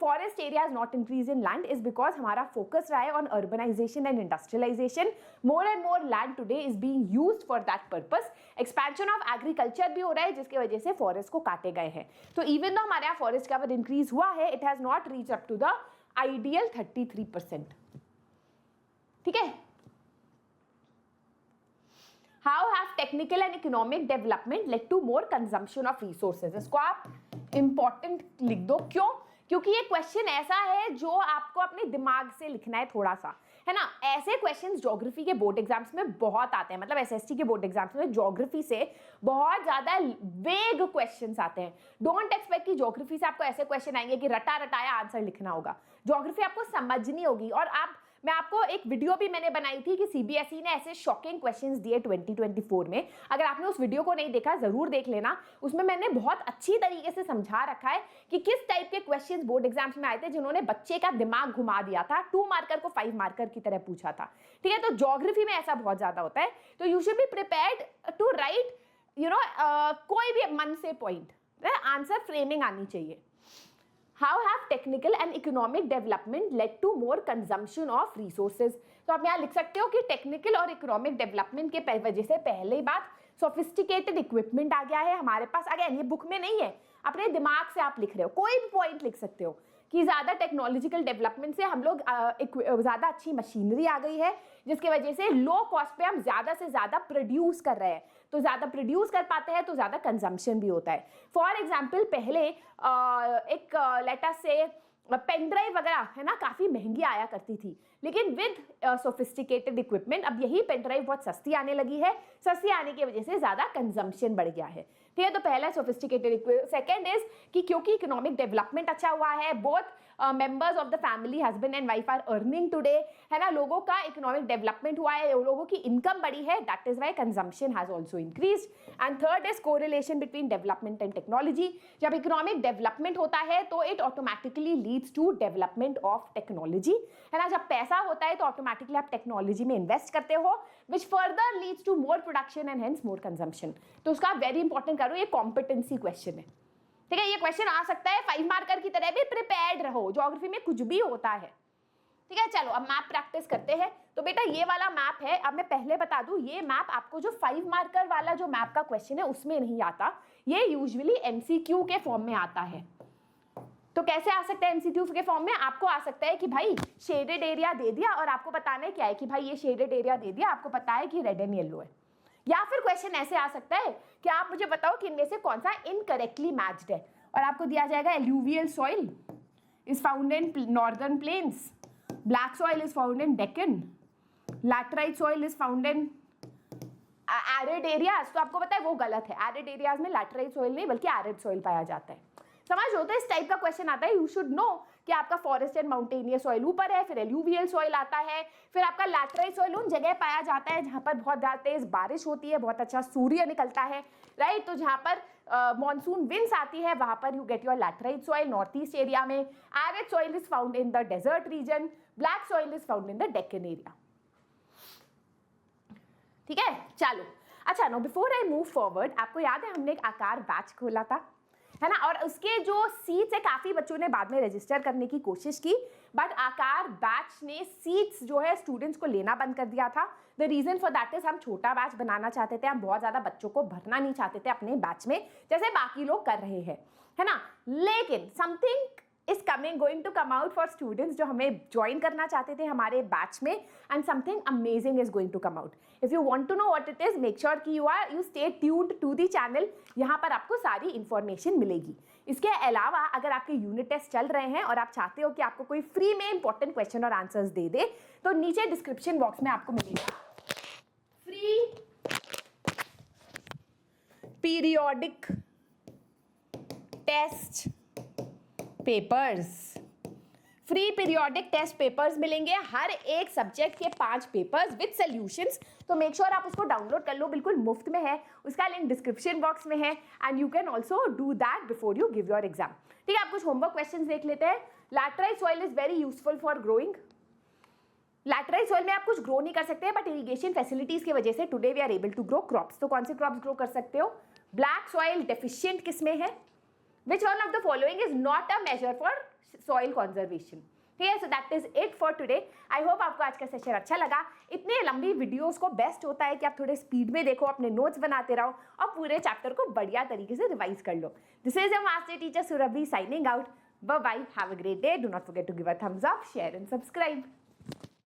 forest area has not increased in land is because हमारा focus रहा है on urbanization and industrialization. More and more land today is being used for that purpose. Expansion of agriculture भी हो रहा है जिसकी वजह से forest को काटे गए हैं. तो even though हमारे यहाँ forest cover increase हुआ है, it has not reached up to the ideal 33%. ठीक है. How have technical and economic development led to more consumption of resources? इसको आप important लिख दो. क्यों? क्योंकि ये क्वेश्चन ऐसा है जो आपको अपने दिमाग से लिखना है थोड़ा सा, है ना. ऐसे क्वेश्चंस ज्योग्राफी के बोर्ड एग्जाम्स में बहुत आते हैं, मतलब एसएसटी के बोर्ड एग्जाम्स में ज्योग्राफी से बहुत ज्यादा वेग क्वेश्चंस आते हैं. डोंट एक्सपेक्ट कि ज्योग्राफी से आपको ऐसे क्वेश्चन आएंगे कि रटा रटाया आंसर लिखना होगा. ज्योग्राफी आपको समझनी होगी. और मैं आपको एक वीडियो भी मैंने बनाई थी कि सीबीएसई ने ऐसे शॉकिंग क्वेश्चंस दिए 2024 में. अगर आपने उस वीडियो को नहीं देखा जरूर देख लेना. उसमें मैंने बहुत अच्छी तरीके से समझा रखा है कि किस टाइप के क्वेश्चंस बोर्ड एग्जाम्स में आए थे जिन्होंने बच्चे का दिमाग घुमा दिया था, 2 मार्कर को 5 मार्कर की तरह पूछा था. ठीक है, तो ज्योग्राफी में ऐसा बहुत ज्यादा होता है. तो you should be prepared to write कोई भी मन से पॉइंट, आंसर फ्रेमिंग आनी चाहिए. How have technical and economic development led to more consumption of resources? तो आप यहाँ लिख सकते हो कि टेक्निकल और इकोनॉमिक डेवलपमेंट के वजह से पहली बात सोफिस्टिकेटेड इक्विपमेंट आ गया है हमारे पास. अगेन ये बुक में नहीं है, अपने दिमाग से आप लिख रहे हो, कोई भी पॉइंट लिख सकते हो कि ज़्यादा टेक्नोलॉजिकल डेवलपमेंट से हम लोग ज़्यादा अच्छी मशीनरी आ गई है जिसकी वजह से लो कॉस्ट पे हम ज़्यादा से ज़्यादा प्रोड्यूस कर रहे हैं. तो ज़्यादा प्रोड्यूस कर पाते हैं तो ज़्यादा कंजम्पशन भी होता है. फॉर एग्जाम्पल पहले एक लेटर से पेन ड्राइव वगैरह, है ना, काफ़ी महंगी आया करती थी, लेकिन विद सोफिस्टिकेटेड इक्विपमेंट अब यही पेन ड्राइव बहुत सस्ती आने लगी है. सस्ती आने की वजह से ज़्यादा कंजम्पशन बढ़ गया है. ठीक है, तो पहला सोफिस्टिकेटेड. सेकेंड इज कि क्योंकि इकोनॉमिक डेवलपमेंट अच्छा हुआ है, both members of the family, husband and wife are earning today, है ना, लोगों का इकोनॉमिक डेवलपमेंट हुआ है, लोगों की इनकम बढ़ी है, that is why consumption has also increase. And third is correlation between development and technology. जब इकोनॉमिक डेवलपमेंट होता है तो it automatically leads to development of technology, है ना. जब पैसा होता है तो ऑटोमेटिकली आप टेक्नोलॉजी में इन्वेस्ट करते हो, which further leads to more production and hence more consumption. तो उसका वेरी इंपॉर्टेंट करो, ये कॉम्पिटेंसी क्वेश्चन है. ठीक है, ये क्वेश्चन आ सकता है 5 मार्कर की तरह भी, प्रिपेयर्ड रहो, ज्योग्राफी में कुछ भी होता है. ठीक है, चलो अब मैप प्रैक्टिस करते हैं. तो बेटा ये वाला मैप है. अब मैं पहले बता दूं, ये मैप आपको जो 5 मार्कर वाला जो मैप का क्वेश्चन है उसमें नहीं आता, ये यूजुअली एमसीक्यू के फॉर्म में आता है. तो कैसे आ सकता है एमसीक्यू के फॉर्म में? आपको आ सकता है कि भाई शेडेड एरिया दे दिया और आपको बताना है क्या है कि भाई ये शेडेड एरिया दे दिया, आपको पता है कि रेड एंड येलो है. या फिर क्वेश्चन ऐसे आ सकता है कि आप मुझे बताओ कि इनमें से कौन सा इनकरेक्टली मैच्ड है, और आपको दिया जाएगा alluvial soil is found in northern plains, black soil is found in Deccan, laterite soil is found in arid areas. तो आपको पता है वो गलत है. एरिड एरियाज में लैटराइट सॉइल नहीं बल्कि एरिड सॉइल पाया जाता है. समझ होता है, इस टाइप का क्वेश्चन आता है. यू शुड नो कि आपका फॉरेस्ट एंड माउंटेनियस सॉइल ऊपर है, फिर एल्यूवियल सॉइल आता है, फिर आपका लैटराइट सॉइल उन जगह पाया जाता है जहां पर बहुत ज्यादा तेज बारिश होती है, बहुत अच्छा सूर्य निकलता है, राइट. तो जहां पर मॉनसून विंड्स आती है वहां पर you get your laterite soil. North east area में arid soil is found in the desert region, black soil is found in the Deccan area. ठीक है, चलो. अच्छा, no before I move forward, आपको याद है हमने एक आकार बैच खोला था, है ना, और उसके जो सीट्स है काफ़ी बच्चों ने बाद में रजिस्टर करने की कोशिश की, बट आकार बैच ने सीट्स जो है स्टूडेंट्स को लेना बंद कर दिया था. The reason for that is हम छोटा बैच बनाना चाहते थे, हम बहुत ज़्यादा बच्चों को भरना नहीं चाहते थे अपने बैच में जैसे बाकी लोग कर रहे हैं, है ना. लेकिन something is coming, going to come out for students जो हमें ज्वाइन करना चाहते थे हमारे बैच में, and something amazing is going to come out. If you want to know what it is, make sure कि you stay tuned to the channel. यहाँ पर आपको सारी इंफॉर्मेशन मिलेगी. इसके अलावा अगर आपके यूनिट टेस्ट चल रहे हैं और आप चाहते हो कि आपको कोई फ्री में इंपॉर्टेंट क्वेश्चन और आंसर्स दे दे, तो नीचे डिस्क्रिप्शन बॉक्स में आपको मिलेगा free periodic test papers, free periodic test papers मिलेंगे, हर एक सब्जेक्ट के 5 पेपर्स विद सॉल्यूशंस। तो मेक श्योर आप उसको डाउनलोड कर लो, बिल्कुल मुफ्त में है, उसका लिंक डिस्क्रिप्शन बॉक्स में है and you can also do that before you give your exam. ठीक है, आप कुछ होमवर्क क्वेश्चन देख लेते हैं। Laterite soil is very useful for growing. Laterite soil में आप कुछ ग्रो नहीं कर सकते, बट इरिगेशन फैसिलिटीज की वजह से today we are able to grow crops. तो कौन से क्रॉप्स ग्रो कर सकते हो? ब्लैक सॉइल डेफिशिएंट किसमें है? Which one of the following is not a measure for soil conservation? ठीक है, so that is it for today. I hope आपको आज का सेशन अच्छा लगा। इतने लंबी वीडियोस को बेस्ट होता है कि आप थोड़े स्पीड में देखो, अपने नोट्स बनाते रहो और पूरे चैप्टर को बढ़िया तरीके से रिवाइज कर लो। This is your master teacher Surabhi signing out. Bye bye, have a great day. Do not forget to give a thumbs up, share and subscribe.